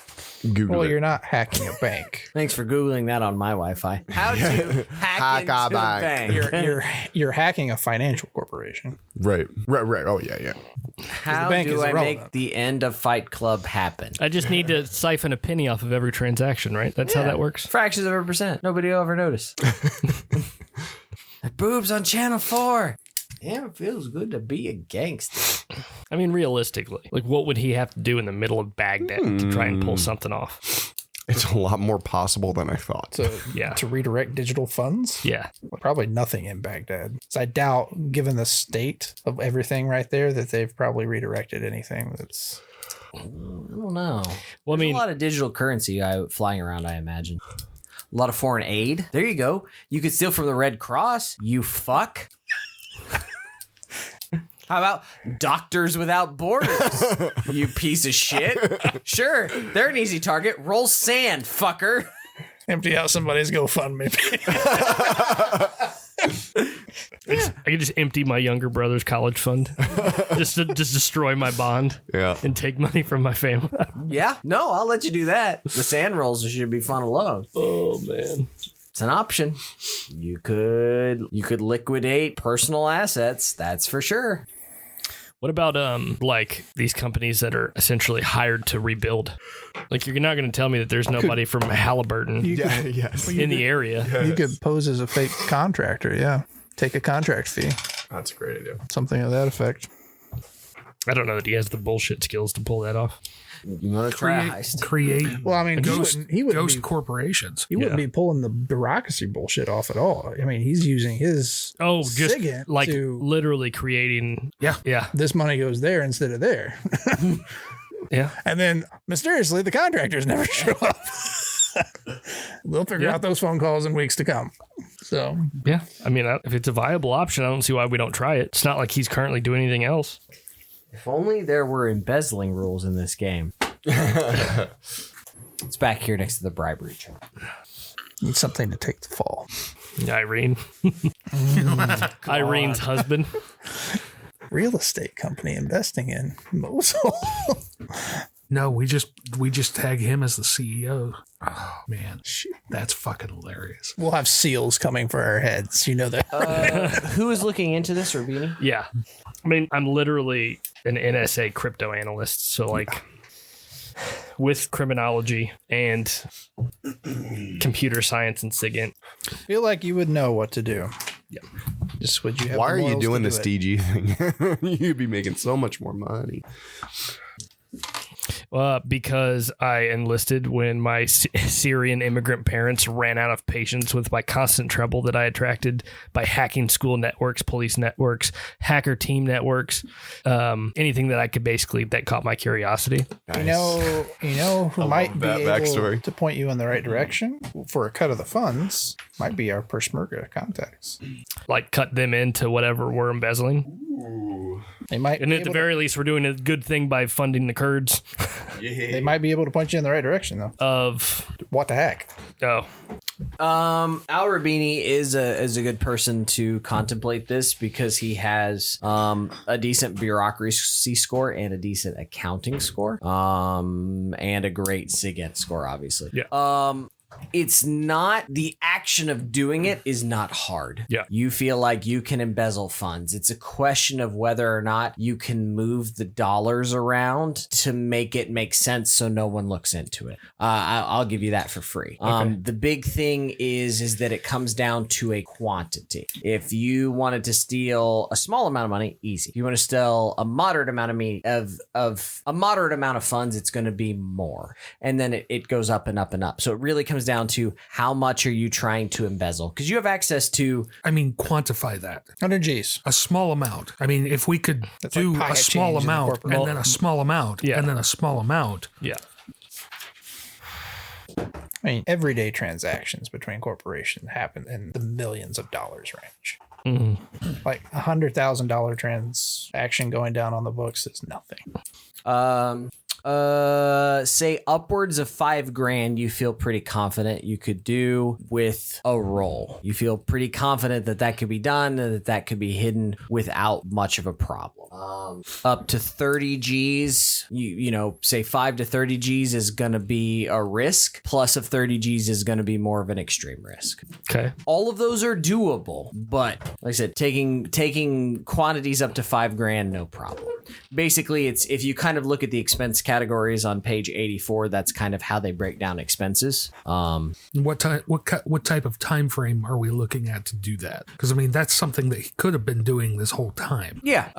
Google Well, it. you're not hacking a bank. Thanks for Googling that on my Wi-Fi. How to hack into a a bank. bank. You're hacking a financial corporation. Right. Oh yeah. How The bank do is I irrelevant. make the end of Fight Club happen? I just need to siphon a penny off of every transaction, right? That's how that works. Fractions of a percent. Nobody will ever notice. Boobs on Channel 4. Damn, it feels good to be a gangster. I mean, realistically, like what would he have to do in the middle of Baghdad to try and pull something off? It's a lot more possible than I thought. To redirect digital funds? Yeah. Probably nothing in Baghdad. So I doubt, given the state of everything right there, that they've probably redirected anything that's... I don't know. Well, I There's mean, a lot of digital currency flying around, I imagine. A lot of foreign aid. There you go. You could steal from the Red Cross, you fuck. How about Doctors Without Borders? You piece of shit. Sure, they're an easy target. Roll sand, fucker. Empty out somebody's GoFundMe. I could just empty my younger brother's college fund, just to destroy my bond, Yeah. and take money from my family. Yeah, no, I'll let you do that. The sand rolls should be fun alone. Oh man. It's an option. You could liquidate personal assets, that's for sure. What about like these companies that are essentially hired to rebuild? Like you're not going to tell me that there's nobody from Halliburton Yes. in the area. You could pose as a fake contractor. Yeah. Take a contract fee. That's a great idea. Something of that effect. I don't know that he has the bullshit skills to pull that off. You want to try a heist? Create Well, I mean, he wouldn't ghost be, corporations. he wouldn't be pulling the bureaucracy bullshit off at all. I mean, he's using his Just SIGINT like to, literally creating. Yeah. this money goes there instead of there. Yeah. And then mysteriously, the contractors never show up. We'll figure out those phone calls in weeks to come. So, Yeah. I mean, if it's a viable option, I don't see why we don't try it. It's not like he's currently doing anything else. If only there were embezzling rules in this game. It's back here next to the bribery chart. need something to take the fall. Irene. Irene's husband. Real estate company investing in Mosul. No, we just tag him as the CEO. Oh man, that's fucking hilarious. We'll have seals coming for our heads. You know that. Who is looking into this, Rubini? Yeah. I mean, I'm literally an NSA crypto analyst. So, like, with criminology and computer science and SIGINT. I feel like you would know what to do. Yeah. Just would you have Why the are you morals doing to this do it? DG thing? You'd be making so much more money. Because I enlisted when my Syrian immigrant parents ran out of patience with my constant trouble that I attracted by hacking school networks, police networks, hacker team networks, anything that I could that caught my curiosity. You know who might be that able backstory. to point you in the right direction for a cut of the funds might be our Peshmerga contacts. Like cut them into whatever we're embezzling. They might, And be at the able very least, we're doing a good thing by funding the Kurds they might be able to point you in the right direction though. of, What the heck? oh, Al Rabini is a good person to contemplate this because he has a decent bureaucracy score and a decent accounting score, and a great SIGINT score, obviously. Yeah. It's not the action of doing it is not hard. Yeah. You feel like you can embezzle funds. It's a question of whether or not you can move the dollars around to make it make sense so no one looks into it. I'll give you that for free. The big thing is that it comes down to a quantity. If you wanted to steal a small amount of money, easy. If you want to steal a moderate amount of a moderate amount of funds, it's going to be more. And then it goes up and up and up. So it really comes down to how much are you trying to embezzle, because you have access to Quantify that. 100 G's. A small amount. I mean, if we could do like a pocket small change in the amount corporate- and then a small amount Yeah. and then a small amount. yeah. I mean, everyday transactions between corporations happen in the millions of dollars range. Like $100,000 transaction going down on the books is nothing. Say upwards of $5,000 you feel pretty confident you could do with a roll. You feel pretty confident that could be done and that could be hidden without much of a problem. Up to 30 G's, you know, say 5 to 30 G's is going to be a risk. Plus of 30 G's is going to be more of an extreme risk. Okay. All of those are doable, but like I said, taking quantities up to $5,000, no problem. Basically, it's if you kind of look at the expense categories on page 84, that's kind of how they break down expenses. What type of time frame are we looking at to do that? Because I mean, that's something that he could have been doing this whole time. Yeah,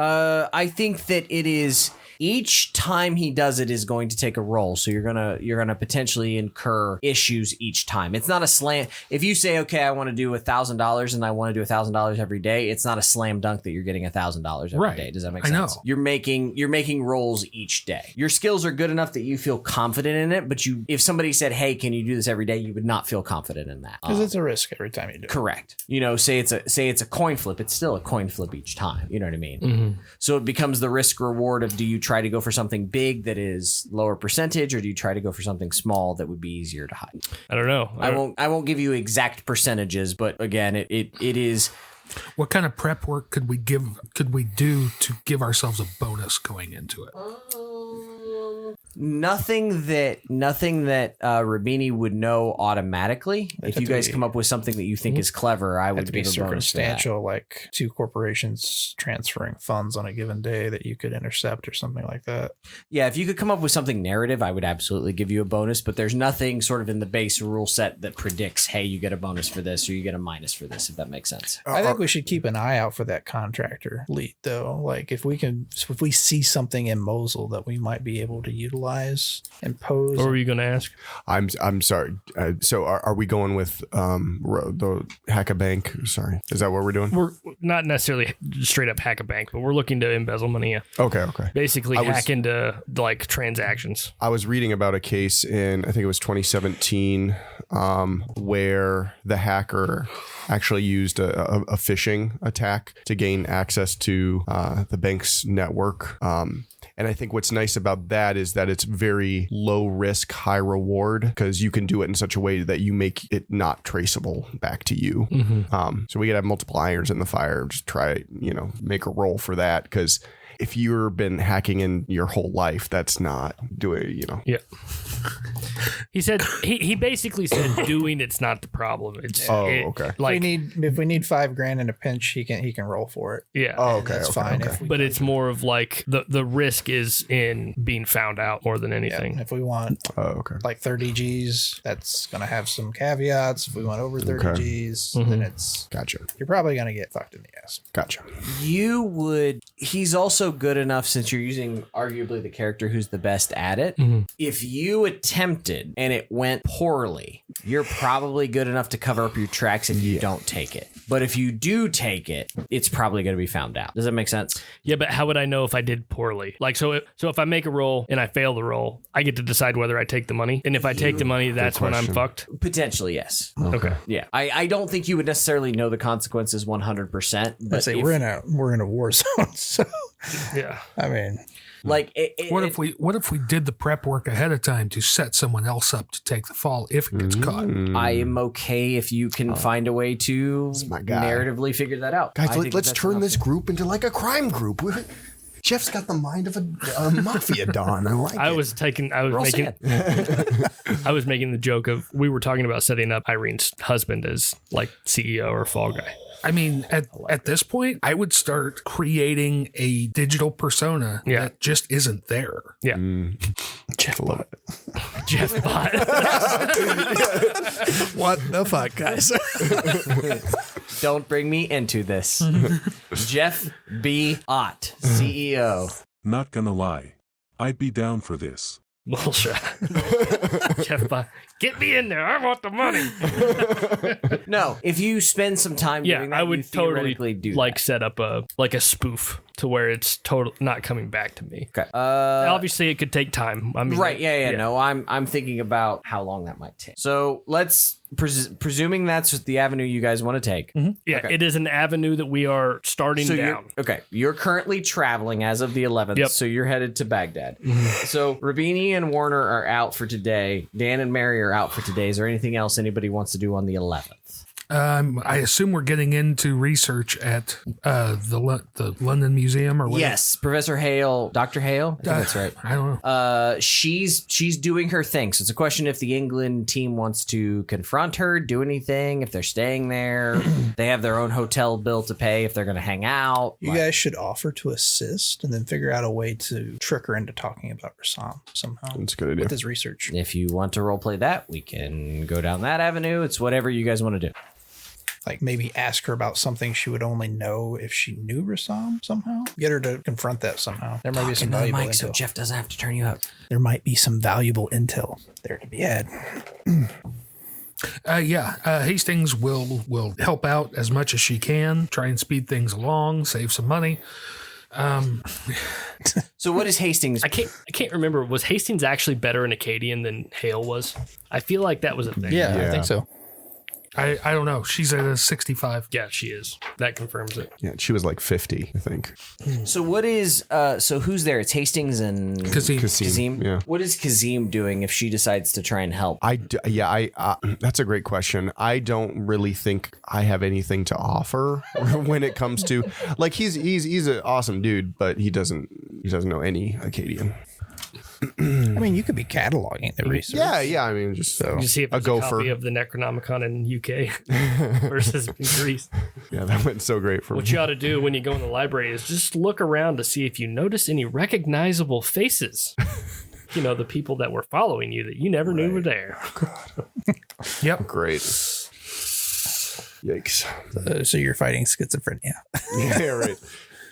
I think that it is each time he does it is going to take a roll, so you're gonna potentially incur issues each time. It's not a slam. If you say, okay, I want to do $1,000 and I want to do $1,000 every day, it's not a slam dunk that you're getting $1,000 every day. Does that make sense? I know. You're making rolls each day. Your skills are good enough that you feel confident in it, but if somebody said, hey, can you do this every day, you would not feel confident in that. Because it's a risk every time you do it. Correct. You know, say it's a coin flip. It's still a coin flip each time. You know what I mean? Mm-hmm. So it becomes the risk reward of, do you try to go for something big that is lower percentage, or do you try to go for something small that would be easier to hide? I don't know. I won't give you exact percentages, but again, it is. What kind of prep work could we do to give ourselves a bonus going into it? Nothing that Rabini would know automatically. If you guys come up with something that you think is clever, I would give a bonus for that. Circumstantial, like 2 corporations transferring funds on a given day that you could intercept or something like that. Yeah, if you could come up with something narrative, I would absolutely give you a bonus, but there's nothing sort of in the base rule set that predicts, hey, you get a bonus for this or you get a minus for this, if that makes sense. I think we should keep an eye out for that contractor lead, though. Like if we see something in Mosul that we might be able to utilize and pose. What were you going to ask? I'm sorry. So are we going with the hack a bank? Sorry, is that what we're doing? We're not necessarily straight up hack a bank, but we're looking to embezzle money. Yeah. Okay. Basically hack into like transactions. I was reading about a case in, I think it was 2017, where the hacker actually used a phishing attack to gain access to the bank's network. And I think what's nice about that is that it's very low risk, high reward, because you can do it in such a way that you make it not traceable back to you. So we could have multiple irons in the fire. Just try, make a roll for that, because if you've been hacking in your whole life, that's not doing, Yeah. He said he basically said doing it's not the problem. It's okay. Like if we need $5,000 in a pinch, he can roll for it. Yeah. Oh, okay. That's okay, fine. okay. But it's more of like the risk is in being found out more than anything. Yeah, if we want like 30 G's, that's going to have some caveats. If we want over 30 G's, then it's Gotcha. you're probably going to get fucked in the ass. Gotcha. He's also good enough, since you're using arguably the character who's the best at it. If you attempted and it went poorly, you're probably good enough to cover up your tracks if you don't take it. But if you do take it, it's probably going to be found out. Does that make sense? Yeah, but how would I know if I did poorly? Like, so if I make a roll and I fail the roll, I get to decide whether I take the money. And if I take the money, that's when I'm fucked. Potentially, yes. Okay. Yeah. I don't think you would necessarily know the consequences 100%. But we're in a war zone, so yeah. I mean, like, what if we did the prep work ahead of time to set someone else up to take the fall if it gets caught? I am okay if you can find a way to my guy. narratively figure that out. Guys, let's turn this group into like a crime group. Jeff's got the mind of a mafia don. I like it. I was making the joke of, we were talking about setting up Irene's husband as like CEO or fall guy. I mean, at this point, I would start creating a digital persona that just isn't there. Yeah. Jeffbot. What the fuck, guys? Don't bring me into this. Jeff B. Ott, CEO. Not gonna lie, I'd be down for this. Bullshit. Jeffbot, get me in there. I want the money. No, if you spend some time doing that, I would you totally theoretically do like that. set up a spoof to where it's total not coming back to me. Okay. Obviously, it could take time. I mean, Right. Yeah. No, I'm thinking about how long that might take. So let's presuming that's the avenue you guys want to take. Yeah, Okay. it is an avenue that we are starting down. You're currently traveling as of the 11th, Yep. so you're headed to Baghdad. So Rabini and Warner are out for today. Dan and Mary are out for today. Is there anything else anybody wants to do on the 11th? I assume we're getting into research at the London Museum or what? Yes, Professor Hale, Dr. Hale. I think that's right. I don't know. She's doing her thing. So it's a question if the England team wants to confront her, do anything, if they're staying there. They have their own hotel bill to pay if they're going to hang out. You guys should offer to assist and then figure out a way to trick her into talking about Rassam somehow. That's a good idea. With his research. If you want to roleplay that, we can go down that avenue. It's whatever you guys want to do. Like maybe ask her about something she would only know if she knew Rassam somehow. Get her to confront that somehow. There might be some valuable intel. So Jeff doesn't have to turn you out. There might be some valuable intel there to be had. Hastings will help out as much as she can, try and speed things along, save some money. So what is Hastings? I can't remember. Was Hastings actually better in Acadian than Hale was? I feel like that was a thing. Yeah, I think so. I don't know. She's at a 65. Yeah, she is. That confirms it. Yeah, she was like 50, I think. So what is so who's there? It's Hastings and Kazim. Yeah. What is Kazim doing if she decides to try and help? That's a great question. I don't really think I have anything to offer when it comes to, like, he's an awesome dude, but he doesn't know any Acadian. I mean, you could be cataloging the research. Yeah. I mean, just You see if a there's a gopher. copy of the Necronomicon in UK versus in Greece. Yeah, that went so great for What me. you ought to do when you go in the library is just look around to see if you notice any recognizable faces. You know, the people that were following you that you never knew were there. Yep. Great. Yikes. So you're fighting schizophrenia. Yeah, right.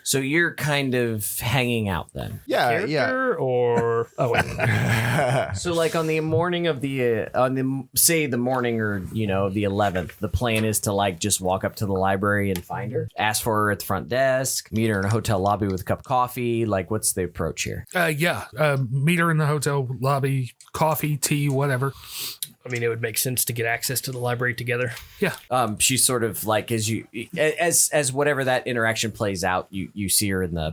So you're kind of hanging out then. Yeah. Character or wait. So like on the morning of the the morning or the 11th, the plan is to like just walk up to the library and find her, ask for her at the front desk, meet her in a hotel lobby with a cup of coffee. Like, what's the approach here? Meet her in the hotel lobby, coffee, tea, whatever. I mean, it would make sense to get access to the library together. Yeah. She's sort of like as whatever that interaction plays out, you see her in the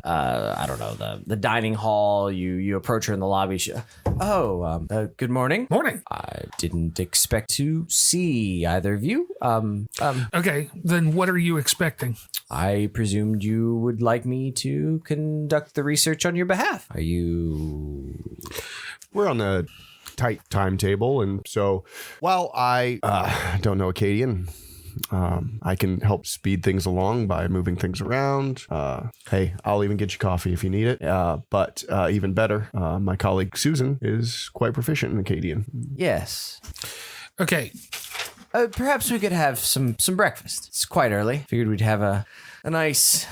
the dining hall. You approach her in the lobby. Good morning. Morning. I didn't expect to see either of you. Okay, then what are you expecting? I presumed you would like me to conduct the research on your behalf. Are you? We're on a tight timetable, and so while I don't know Acadian, I can help speed things along by moving things around. Hey, I'll even get you coffee if you need it. But even better, my colleague Susan is quite proficient in Acadian. Yes. Okay, Perhaps we could have some breakfast. It's quite early. Figured we'd have a nice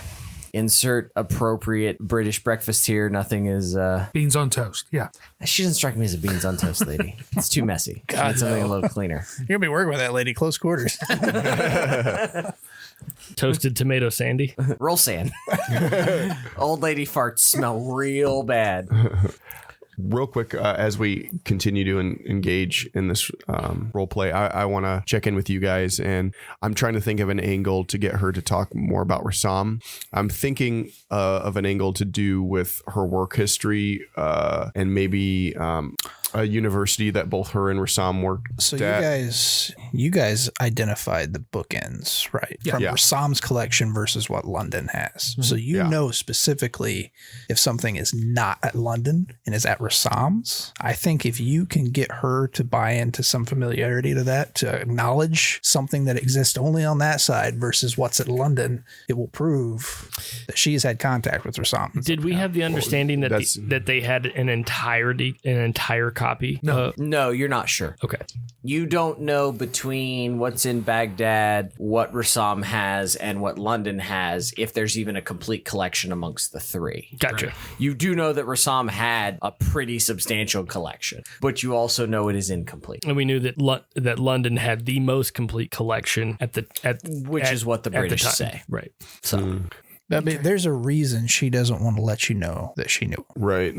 insert appropriate British breakfast here. Nothing is beans on toast. Yeah. she doesn't strike me as a beans on toast lady. It's too messy. I need something a little cleaner. You're going to be working with that lady close quarters. Toasted tomato sandy. Roll sand. Old lady farts smell real bad. Real quick, as we continue to engage in this role play, I want to check in with you guys, and I'm trying to think of an angle to get her to talk more about Rassam. I'm thinking of an angle to do with her work history and maybe a university that both her and Rassam worked So at. you guys identified the bookends, right? From Yeah. Rassam's collection versus what London has. So you know specifically if something is not at London and is at Rassam's. I think if you can get her to buy into some familiarity to that, to acknowledge something that exists only on that side versus what's at London, it will prove that she's had contact with Rassam. Did we have the understanding that that's- that they had an entire copy? No. No, you're not sure. Okay. You don't know between what's in Baghdad, what Rassam has, and what London has, if there's even a complete collection amongst the three. Gotcha. You do know that Rassam had a pretty substantial collection, but you also know it is incomplete, And we knew that that London had the most complete collection which is what the British time. say. Right. So I mean, there's a reason she doesn't want to let you know that she knew. Right.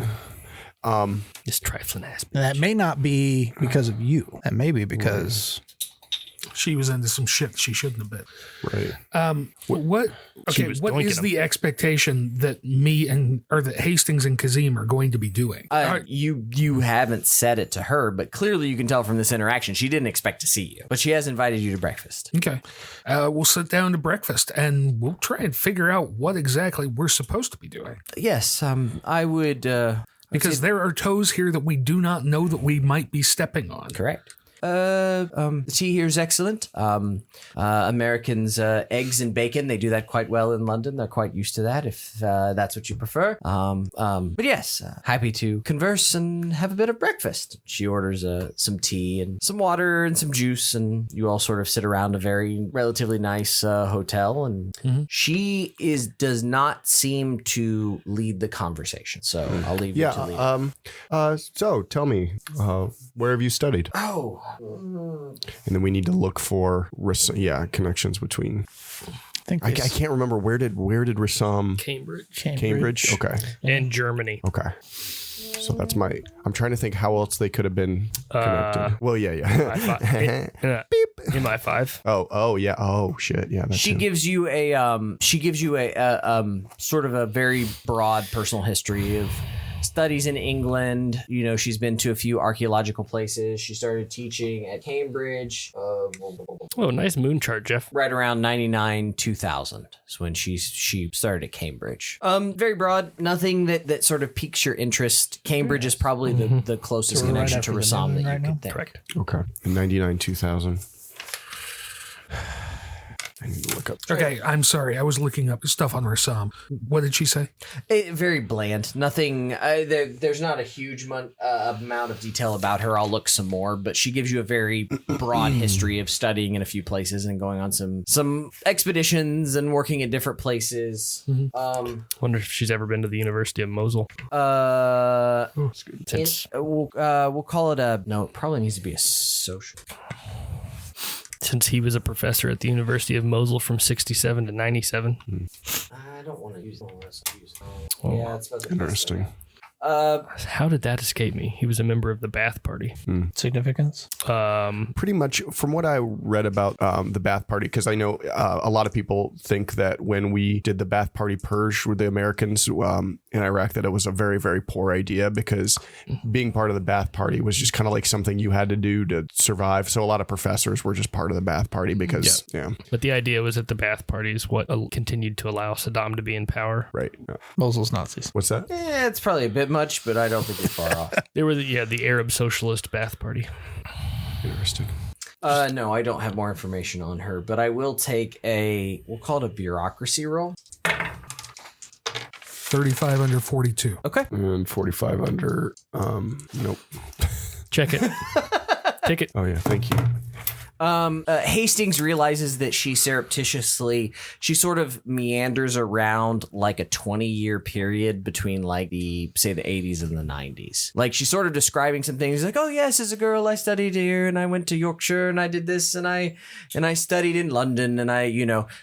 This trifling ass. And that may not be because of you. That may be because She was into some shit she shouldn't have been. Right. What was what doinking is them. the expectation that that Hastings and Kazim are going to be doing? you haven't said it to her, but clearly you can tell from this interaction she didn't expect to see you, but she has invited you to breakfast. Okay. We'll sit down to breakfast and we'll try and figure out what exactly we're supposed to be doing. Yes, I would. Because there are toes here that we do not know that we might be stepping on. Correct. The tea here is excellent. Americans, eggs and bacon, they do that quite well in London. They're quite used to that if that's what you prefer. But yes, happy to converse and have a bit of breakfast. She orders some tea and some water and some juice, and you all sort of sit around a very relatively nice hotel. And she does not seem to lead the conversation. So I'll leave you to lead. So tell me, where have you studied? Oh. And then we need to look for connections between. I can't remember where did Rassam Cambridge. Okay. And Germany. Okay. So that's I'm trying to think how else they could have been connected. Well, yeah. MI5. Oh, yeah. Oh, shit. Yeah. That's She gives you a sort of a very broad personal history studies in England. You know, she's been to a few archaeological places. She started teaching at Cambridge. Oh, nice moon chart, Jeff. Right around 99, 2000 is when she started at Cambridge. Very broad. Nothing that sort of piques your interest. Cambridge is probably the closest So we're right connection after to the Rassam moon that you right could now? think. Correct. Okay. 99, 2000. I need to look up. Okay, I'm sorry. I was looking up stuff on Rassam. What did she say? Very bland. Nothing. There's not a huge amount of detail about her. I'll look some more, but she gives you a very broad history of studying in a few places and going on some expeditions and working at different places. Wonder if she's ever been to the University of Mosul. We'll call it a no. It probably needs to be a social. Since he was a professor at the University of Mosul from 67 to 97. I don't want to use all this. Oh, Yeah, it's about the Interesting. How did that escape me? He was a member of the Ba'ath Party. Significance? Pretty much from what I read about the Ba'ath Party, because I know a lot of people think that when we did the Ba'ath Party purge with the Americans in Iraq, that it was a very, very poor idea because being part of the Ba'ath Party was just kind of like something you had to do to survive. So a lot of professors were just part of the Ba'ath Party because, But the idea was that the Ba'ath Party is what continued to allow Saddam to be in power. Right. Mosul's Nazis. What's that? It's probably a bit much, but I don't think you're far off. They were the Arab Socialist Ba'ath Party. Interesting. No, I don't have more information on her, but I will take we'll call it a bureaucracy roll. 35 under 42. Okay. And 45 under, nope. Check it. Take it. Oh, yeah. Thank you. Hastings realizes that she sort of meanders around like a 20-year period between like the 80s and the 90s. Like she's sort of describing some things like, oh yes, as a girl I studied here and I went to Yorkshire and I did this and I studied in London and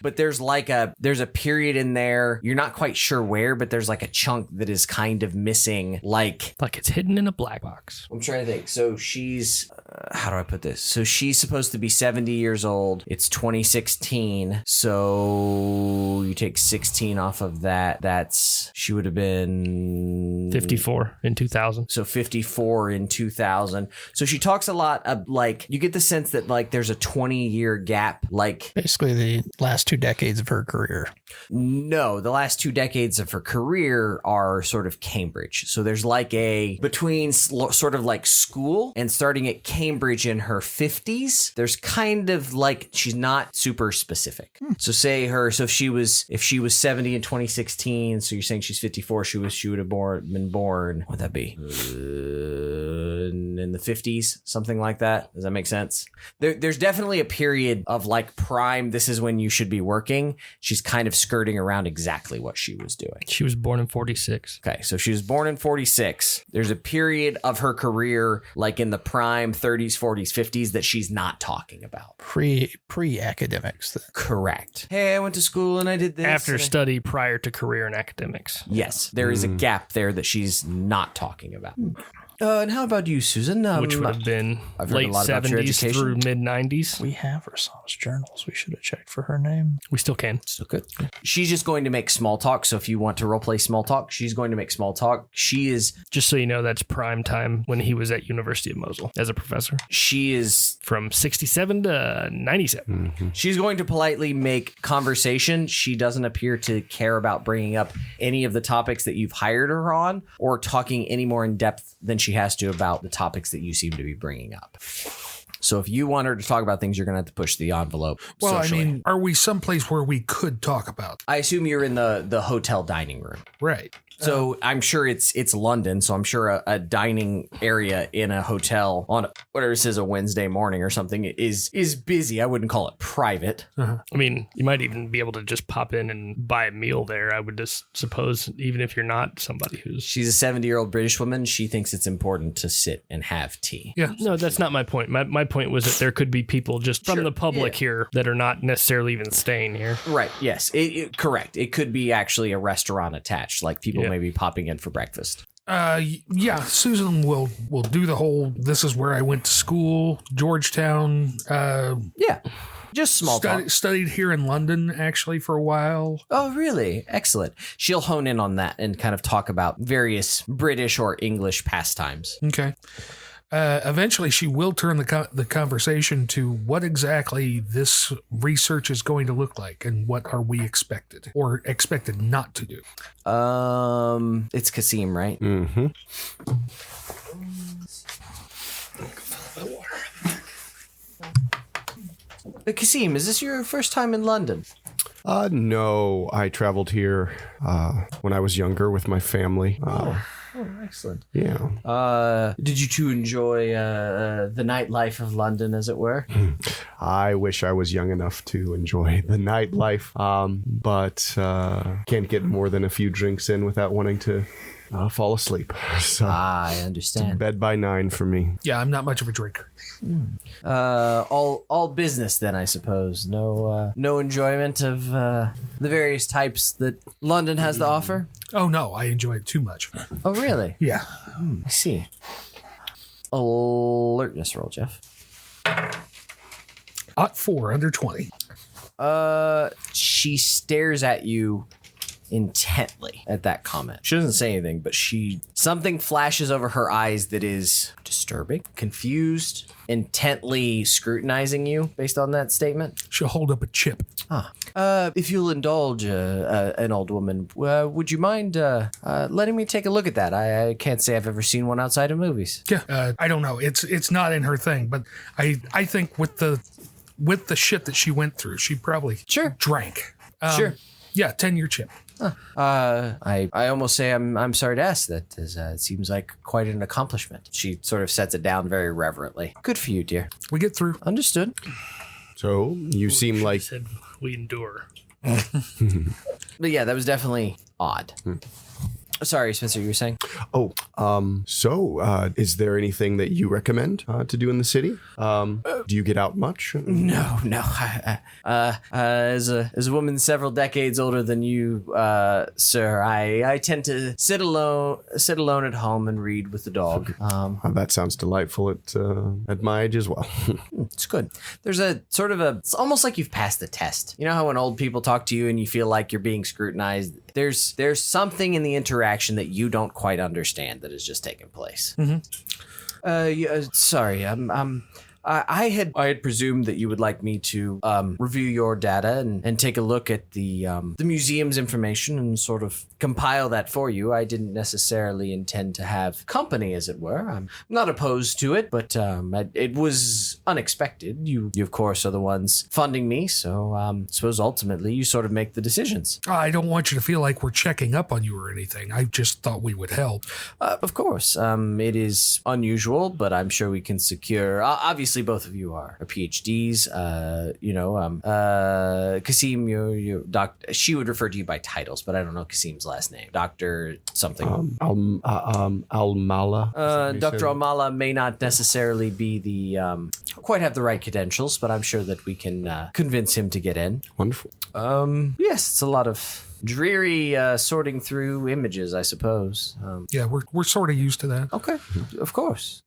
but there's a period in there. You're not quite sure where, but there's like a chunk that is kind of missing. Like it's hidden in a black box. I'm trying to think. So she's, how do I put this? So she's supposed to be 70 years old. It's 2016. So you take 16 off of that. She would have been 54 in 2000. So 54 in 2000. So she talks a lot of you get the sense that there's a 20-year gap. Basically the last 2 decades of her career. No, the last 2 decades of her career are sort of Cambridge. So there's between sort of school and starting at Cambridge in her 50s. There's kind of she's not super specific. So if she was 70 in 2016, so you're saying she's 54, she would have been born, what would that be? In the 50s, something like that. Does that make sense? There's definitely a period of prime, this is when you should be working. She's kind of skirting around exactly what she was doing. She was born in 46. Okay, so she was born in 46. There's a period of her career in the prime 30s, 40s, 50s that she's not talking about. Pre-academics. Correct. Hey, I went to school and I did this. After study, prior to career in academics. Yes, there is a gap there that she's not talking about. And how about you, Susan? Which would have been I've heard a late lot about your 70s education. through mid 90s. We have Rassam's journals. We should have checked for her name. We still can. Still good. She's just going to make small talk. So if you want to roleplay small talk, she's going to make small talk. She is. Just so you know, that's prime time when he was at University of Mosul as a professor. She is from 67 to 97. Mm-hmm. She's going to politely make conversation. She doesn't appear to care about bringing up any of the topics that you've hired her on or talking any more in depth than she has to about the topics that you seem to be bringing up. So if you want her to talk about things, you're going to have to push the envelope. Well, socially. I mean, are we someplace where we could talk about? I assume you're in the hotel dining room. Right. So I'm sure it's London. So I'm sure a dining area in a hotel on whatever it is a Wednesday morning or something is busy. I wouldn't call it private. I mean, you might even be able to just pop in and buy a meal there. I would just suppose, even if you're not somebody who's. She's a 70-year-old British woman. She thinks it's important to sit and have tea. Yeah. No, that's not my point. My point was that there could be people just from the public here that are not necessarily even staying here. Right. Yes. Correct. It could be actually a restaurant attached, like people maybe popping in for breakfast. Yeah, Susan will do the whole, this is where I went to school, Georgetown. Yeah. Just small talk. Studied here in London, actually, for a while. Oh, really? Excellent. She'll hone in on that and kind of talk about various British or English pastimes. Okay. Eventually, she will turn the conversation to what exactly this research is going to look like and what are we expected or expected not to do. It's Kasim, right? Mm-hmm. Kasim, is this your first time in London? No, I traveled here when I was younger with my family. Oh, excellent. Yeah. Did you two enjoy the nightlife of London, as it were? I wish I was young enough to enjoy the nightlife, but can't get more than a few drinks in without wanting to fall asleep. So I understand. bed by 9 for me. Yeah, I'm not much of a drinker. All business then, I suppose. No enjoyment of the various types that London has to offer. Oh, no, I enjoy it too much. Oh, really? Yeah. I see. Alertness roll, Jeff. Ot 4 under 20. She stares at you intently at that comment. She doesn't say anything, but something flashes over her eyes that is disturbing, confused, intently scrutinizing you based on that statement. She'll hold up a chip. If you'll indulge an old woman, would you mind letting me take a look at that? I can't say I've ever seen one outside of movies. Yeah, I don't know. It's not in her thing, but I think with the shit that she went through, she probably drank. Sure. Yeah, 10-year chip. I almost say I'm sorry to ask that, as it seems like quite an accomplishment. She sort of sets it down very reverently. Good for you, dear. We get through. Understood. So you seem like... Said we endure. But yeah, that was definitely odd. Sorry, Spencer, you were saying? So is there anything that you recommend to do in the city? Do you get out much? No. As a woman several decades older than you, sir, I tend to sit alone at home and read with the dog. That sounds delightful at my age as well. It's good. There's it's almost like you've passed the test. You know how when old people talk to you and you feel like you're being scrutinized? There's something in the interaction that you don't quite understand that has just taken place. Sorry, I had presumed that you would like me to review your data and take a look at the museum's information and sort of compile that for you. I didn't necessarily intend to have company, as it were. I'm not opposed to it, but it was unexpected. You of course are the ones funding me, so I suppose ultimately you sort of make the decisions. I don't want you to feel like we're checking up on you or anything. I just thought we would help. Of course, it is unusual, but I'm sure we can secure. Obviously, both of you are PhDs. Kasim, your doctor. She would refer to you by titles, but I don't know Kasim's last name. Doctor something. Al-Mala. Dr. Al-Mala may not necessarily be quite have the right credentials, but I'm sure that we can convince him to get in. Wonderful. Yes, it's a lot of dreary sorting through images, I suppose. Yeah, we're sort of used to that. Okay, of course.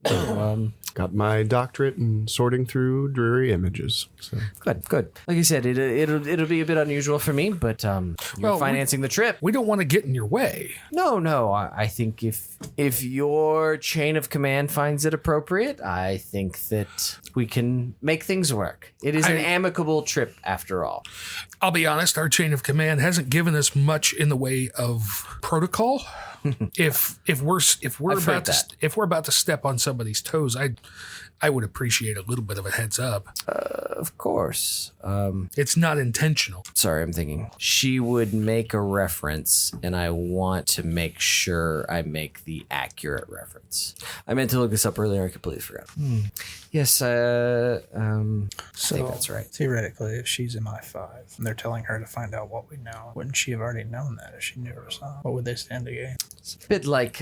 Got my doctorate in sorting through dreary images. So. Good. Like I said, it'll be a bit unusual for me, but you're financing the trip. We don't want to get in your way. No. I think if your chain of command finds it appropriate, I think that we can make things work. It is an amicable trip, after all. I'll be honest, our chain of command hasn't given us much in the way of protocol. If we're about to step on somebody's toes, I would appreciate a little bit of a heads up. Of course. It's not intentional. Sorry, I'm thinking. She would make a reference, and I want to make sure I make the accurate reference. I meant to look this up earlier. I completely forgot. Yes, I think that's right. Theoretically, if she's MI5 and they're telling her to find out what we know, wouldn't she have already known that if she never saw? What would they stand to gain? It's a bit like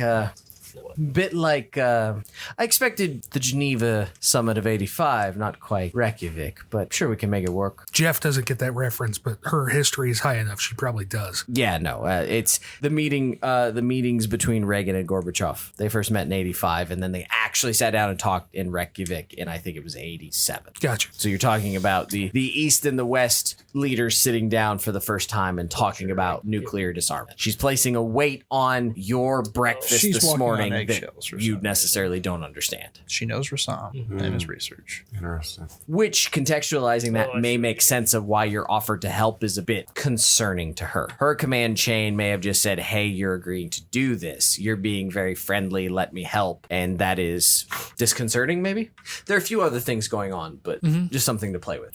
Bit like I expected the Geneva summit of '85, not quite Reykjavik, but sure we can make it work. Jeff doesn't get that reference, but her history is high enough. She probably does. Yeah, no, it's the meetings between Reagan and Gorbachev. They first met in '85, and then they actually sat down and talked in Reykjavik, and I think it was '87. Gotcha. So you're talking about the East and the West leaders sitting down for the first time and talking about nuclear disarmament. She's placing a weight on your breakfast She's this walking on morning that eggshells or you something. necessarily don't understand. She knows Rassam and his research. Interesting. Which, contextualizing that, may make sense of why your offer to help is a bit concerning to her. Her command chain may have just said, hey, you're agreeing to do this. You're being very friendly. Let me help. And that is disconcerting, maybe? There are a few other things going on, but just something to play with.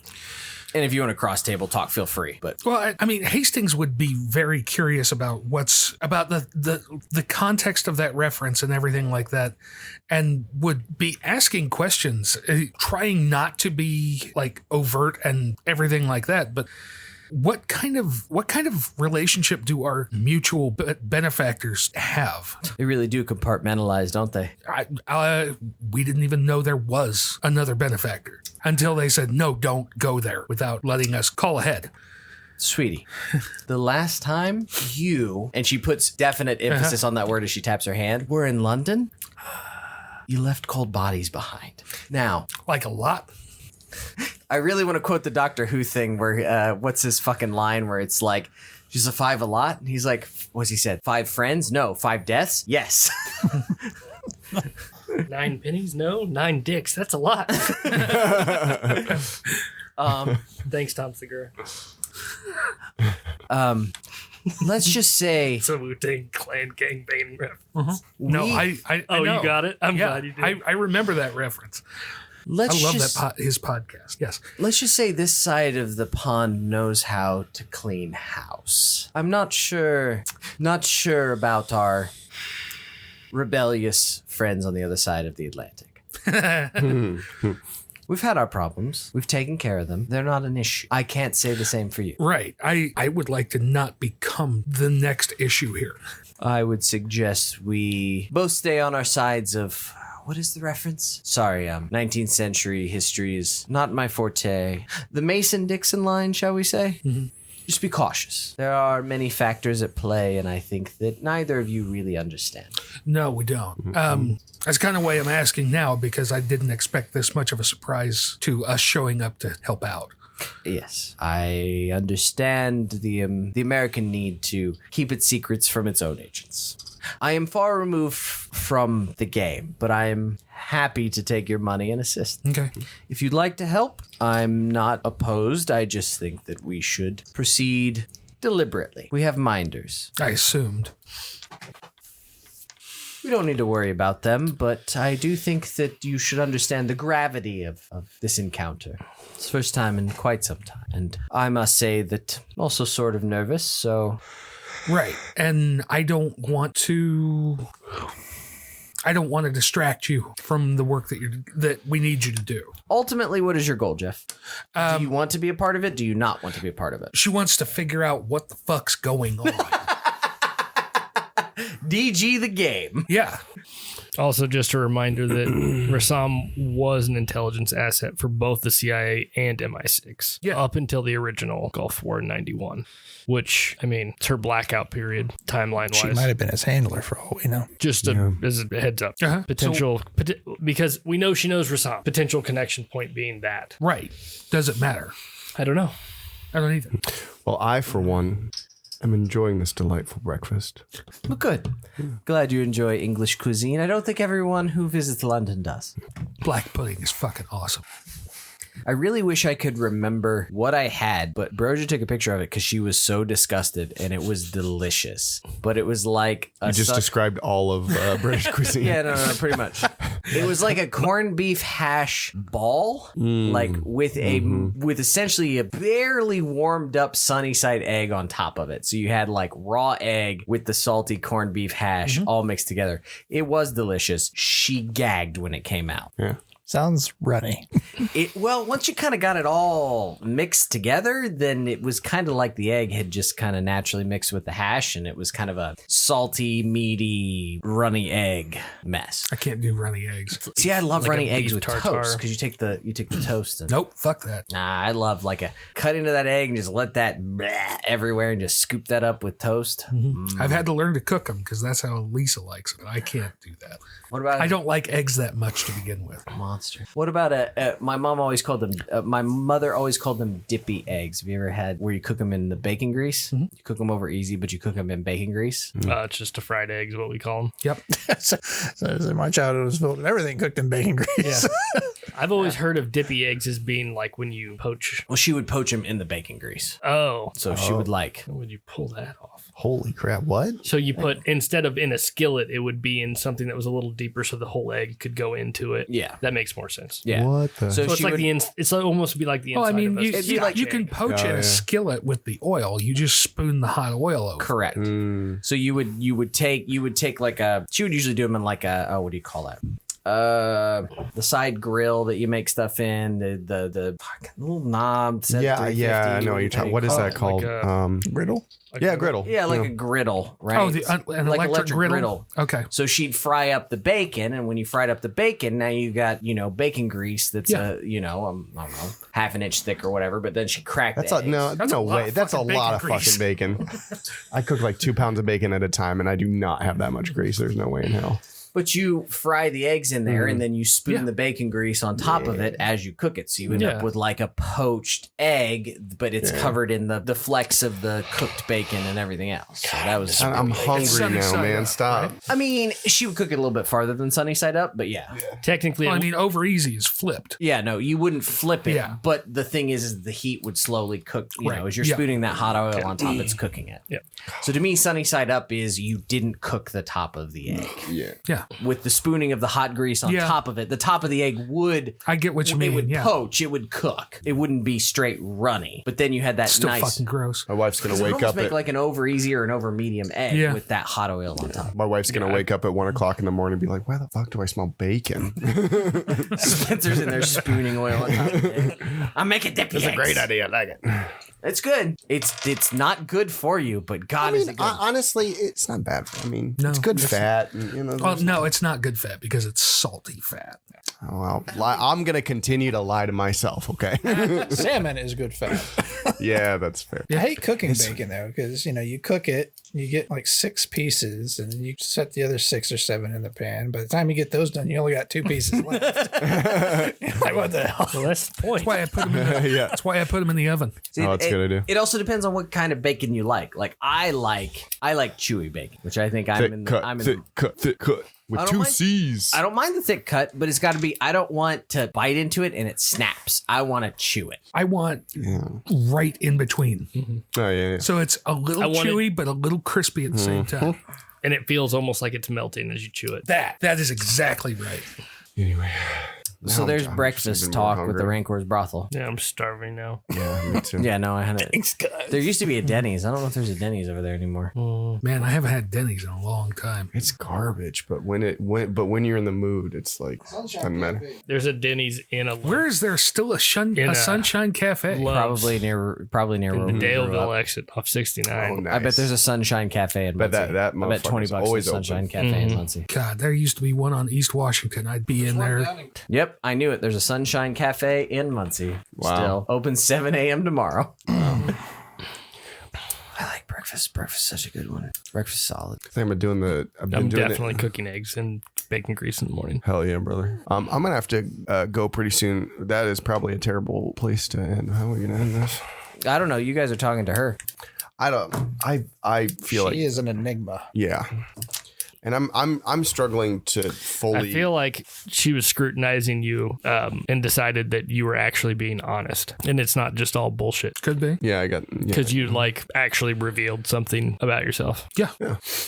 And if you want to cross table talk, feel free. But Well, I mean, Hastings would be very curious about the context of that reference and everything like that, and would be asking questions, trying not to be like overt and everything like that. But what kind of relationship do our mutual benefactors have? they really do compartmentalize, don't they? We didn't even know there was another benefactor until they said, no, don't go there, without letting us call ahead. Sweetie, the last time you, and she puts definite emphasis on that word as she taps her hand, were in London, you left cold bodies behind. Now, Like a lot. I really want to quote the Doctor Who thing where, what's his fucking line where it's like, she's a 5 a lot? And he's like, what's he said? 5 friends? No. 5 deaths? Yes. 9 pennies? No. 9 dicks. That's a lot. Thanks, Tom Segura. Let's just say It's a Wu-Tang Clan gangbang reference. No, We- I Oh, know. you got it? I'm Yeah, glad you did. I remember that reference. let's I love just, his podcast. Yes. let's just say this side of the pond knows how to clean house. I'm not sure about our rebellious friends on the other side of the Atlantic. We've had our problems. We've taken care of them. They're not an issue. I can't say the same for you. Right. I would like to not become the next issue here. I would suggest we both stay on our sides of... What is the reference? Sorry, 19th century history is not my forte. The Mason-Dixon line, shall we say? Just be cautious. There are many factors at play, and I think that neither of you really understand. No, we don't. That's kind of why I'm asking now, because I didn't expect this much of a surprise to us showing up to help out. Yes, I understand the American need to keep its secrets from its own agents. I am far removed from the game, but I am happy to take your money and assist. Okay. If you'd like to help, I'm not opposed. I just think that we should proceed deliberately. We have minders. I assumed. We don't need to worry about them, but I do think that you should understand the gravity of this encounter. It's the first time in quite some time. And I must say that I'm also sort of nervous, so... Right. And I don't want to distract you from the work that we need you to do. Ultimately, what is your goal, Jeff? Do you want to be a part of it? Do you not want to be a part of it? She wants to figure out what the fuck's going on. DG the game. Yeah. Also, just a reminder that Rassam was an intelligence asset for both the CIA and MI6 up until the original Gulf War in 91, which, I mean, it's her blackout period, timeline-wise. She might have been his handler for all we know. Just as a heads up. Potential, because we know she knows Rassam. Potential connection point being that. Right. Doesn't matter. I don't know. I don't either. Well, I, for one, am enjoying this delightful breakfast. Well, good. Glad you enjoy English cuisine. I don't think everyone who visits London does. Black pudding is fucking awesome. I really wish I could remember what I had, but Broja took a picture of it because she was so disgusted, and it was delicious. But it was like a You just described all of British cuisine. Yeah, no, pretty much. It was like a corned beef hash ball, like with with essentially a barely warmed up sunny side egg on top of it. So you had like raw egg with the salty corned beef hash all mixed together. It was delicious. She gagged when it came out. Yeah. Sounds runny. Well, once you kind of got it all mixed together, then it was kind of like the egg had just kind of naturally mixed with the hash, and it was kind of a salty, meaty, runny egg mess. I can't do runny eggs. See, I love Like runny a eggs beef with tartare. toast because you take the toast and Nope, fuck that. Nah, I love like a cut into that egg and just let that bleh everywhere and just scoop that up with toast. I've had to learn to cook them because that's how Lisa likes it. I can't do that. What about I don't like eggs that much to begin with. monster? What about my mom always called them. My mother always called them dippy eggs. Have you ever had where you cook them in the bacon grease? You cook them over easy, but you cook them in bacon grease. It's just a fried egg is what we call them. Yep. So my childhood was filled with everything cooked in bacon grease. I've always heard of dippy eggs as being like when you poach. Well, she would poach them in the bacon grease, Oh, so she would like. how would you pull that off? Holy crap! What? So you put, instead of in a skillet, it would be in something that was a little deeper so the whole egg could go into it. Yeah. That makes more sense. Yeah. What the? So So it's she like would, it's almost be like the inside Well, I mean, of a you, scotch you can egg. poach in a skillet with the oil. You just spoon the hot oil over. correct. So you would take like a. She would usually do them in like a. Oh, what do you call that? The side grill that you make stuff in, the fucking little knob. set Yeah, 350, I know what you're talking. What is that called? Griddle? Yeah, griddle. Yeah, like a griddle, right? Oh, an like electric griddle? Okay. So she'd fry up the bacon, and when you fried up the bacon, now you got bacon grease that's I don't know, half an inch thick or whatever. But then she cracked. That's the a no, eggs. That's no a lot way. of That's a fucking lot of bacon fucking bacon. I cook like 2 pounds of bacon at a time, and I do not have that much grease. There's no way in hell. But you fry the eggs in there, and then you spoon the bacon grease on top of it as you cook it. So you end up with like a poached egg, but it's covered in the flecks of the cooked bacon and everything else. So that was. I'm hungry sunny now, side man. up, Stop. I mean, she would cook it a little bit farther than sunny side up, but yeah. Technically, Well, I mean, over easy is flipped. Yeah, no, you wouldn't flip it. Yeah. But the thing is the heat would slowly cook. You know, Right. as you're Yeah. spooning that hot oil on top, it's cooking it. Yeah. So to me, sunny side up is you didn't cook the top of the egg. Yeah. Yeah. With the spooning of the hot grease on Yeah. top of it, the top of the egg would. I get what you It mean. would Yeah. poach. It would cook. It wouldn't be straight runny. But then you had that Still nice. fucking gross. My wife's gonna It would wake almost up make at like an over easy or an over medium egg Yeah. with that hot oil on top. my wife's gonna wake up at 1 o'clock in the morning and be like, "Why the fuck do I smell bacon?" Spencer's in there spooning oil on top of it. I'm making dippy eggs. idea. I like it. It's good. It's not good for you, but God, I is mean, it good. honestly, it's not bad. No, it's good it's- fat. And, Well, no, it's not good fat because it's salty fat. well, I'm gonna continue to lie to myself. Okay. Salmon is good fat. Yeah, that's fair. I hate cooking bacon though, because you cook it, you get like 6 pieces, and then you set the other 6 or 7 in the pan. By the time you get those done, you only got 2 pieces left. Like, what the hell? well, that's the point. That's why I put them in the, Yeah. That's why I put them in the oven. See, Oh, that's a good idea. It also depends on what kind of bacon you like. Like I like chewy bacon, which I think I'm Thick in. cut, thick cut, thick cut with I don't 2 mind- C's. I don't mind the thick cut, but it's got to be. I don't want to bite into it and it snaps. I want to chew it. I want Yeah. right in between. Oh yeah. So it's a little I want chewy, but a little crispy at the same time. And it feels almost like it's melting as you chew it. That is exactly right. Anyway. So Now there's I'm breakfast even more talk with the hungry. Rancor's brothel. Yeah, I'm starving now. Yeah, me too. Yeah, no, I had it. There used to be a Denny's. I don't know if there's a Denny's over there anymore. Man, I haven't had Denny's in a long time. It's garbage, but when you're in the mood, it's like doesn't matter. There's a Denny's in a Where is there still a Sunshine Cafe? Loves Probably near where in we the grew Daleville up. exit off 69. Oh, nice. I bet there's a Sunshine Cafe in Bet Muncie. that I bet $20 motherfucker's always for Sunshine open. Cafe in Muncie. God, there used to be one on East Washington. I'd be in there. Yep, I knew it. There's a Sunshine Cafe in Muncie. Wow. Still open 7 a.m. tomorrow. I like breakfast. Breakfast is such a good one. Breakfast is solid. I think I've been doing I'm doing definitely it. cooking eggs and bacon grease in the morning. Hell yeah, brother. I'm gonna have to go pretty soon. That is probably a terrible place to end. How are we gonna end this? I don't know. You guys are talking to her. I don't. I feel like She is an enigma. yeah. And I'm struggling to fully. I feel like she was scrutinizing you and decided that you were actually being honest. And it's not just all bullshit. Could be. Yeah, I got. Yeah. Because you like actually revealed something about yourself. Yeah.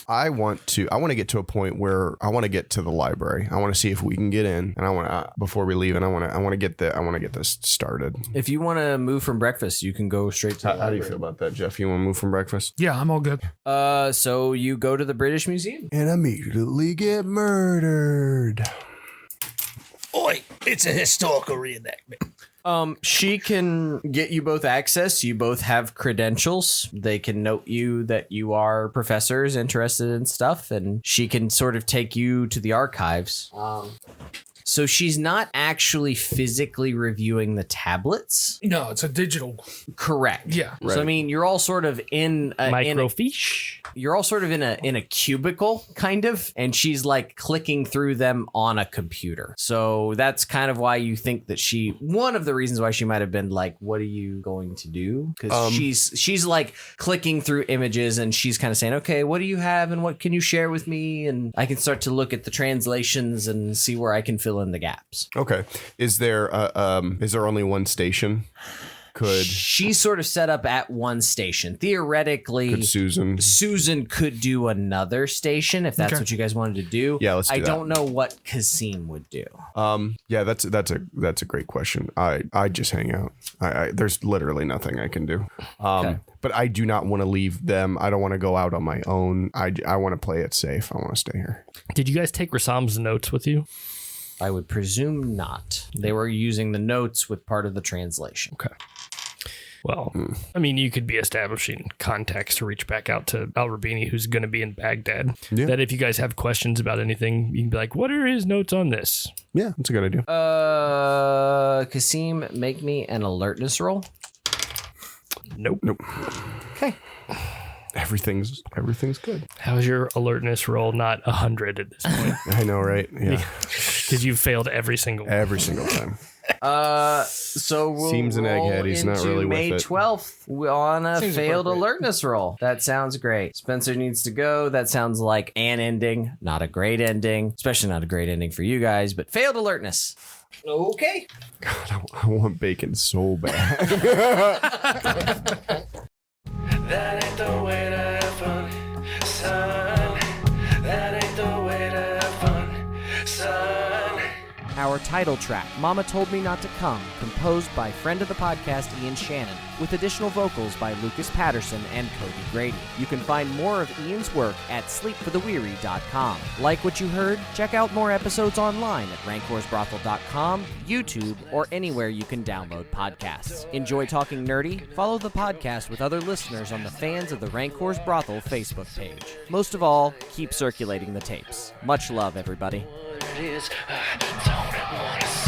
I want to get to a point where I want to get to the library. I want to see if we can get in, and I want to before we leave, and I want to get this started. If you want to move from breakfast, you can go straight to. How do you feel about that, Jeff? You want to move from breakfast? Yeah, I'm all good. So you go to the British Museum. And immediately get murdered. Oi! It's a historical reenactment. She can get you both access. You both have credentials. They can note you that you are professors interested in stuff, and she can sort of take you to the archives. So she's not actually physically reviewing the tablets. No, it's a digital. Correct. Yeah. So I mean, you're all sort of in Microfiche. you're all sort of in a cubicle, kind of, and she's like clicking through them on a computer. So that's kind of why you think that one of the reasons why she might have been like, what are you going to do? Because she's like clicking through images, and she's kind of saying, okay, what do you have and what can you share with me? And I can start to look at the translations and see where I can fill in the gaps. Okay. Is there only one station? She's sort of set up at one station. Theoretically, could Susan could do another station if that's what you guys wanted to do. Yeah, let's do that. I don't know what Kasim would do. Yeah, that's a great question. I just hang out. There's literally nothing I can do. Okay. But I do not want to leave them. I don't want to go out on my own. I want to play it safe. I want to stay here. Did you guys take Rassam's notes with you? I would presume not. They were using the notes with part of the translation. Okay. Well, I mean, you could be establishing contacts to reach back out to Al-Rabini, who's going to be in Baghdad. Yeah. That if you guys have questions about anything, you can be like, what are his notes on this? Yeah, that's a good idea. Kasim, make me an alertness roll. Nope. Okay. Everything's good. How's your alertness roll not 100 at this point? I know, right? Yeah. Because you've failed every single time. So we'll seems an egghead. He's not really May with it. 12th on a Seems failed appropriate. alertness roll. That sounds great. Spencer needs to go. That sounds like an ending, not a great ending, especially not a great ending for you guys, but failed alertness. Okay. God, I want bacon so bad. That ain't the way to have fun, son. That ain't the way to have fun, son. Our title track, Mama Told Me Not to Come, composed by friend of the podcast Ian Shannon, with additional vocals by Lucas Patterson and Cody Grady. You can find more of Ian's work at sleepfortheweary.com. Like what you heard? Check out more episodes online at rancorsbrothel.com, YouTube, or anywhere you can download podcasts. Enjoy talking nerdy? Follow the podcast with other listeners on the Fans of the Rancors Brothel Facebook page. Most of all, keep circulating the tapes. Much love, everybody. What it is, I don't wanna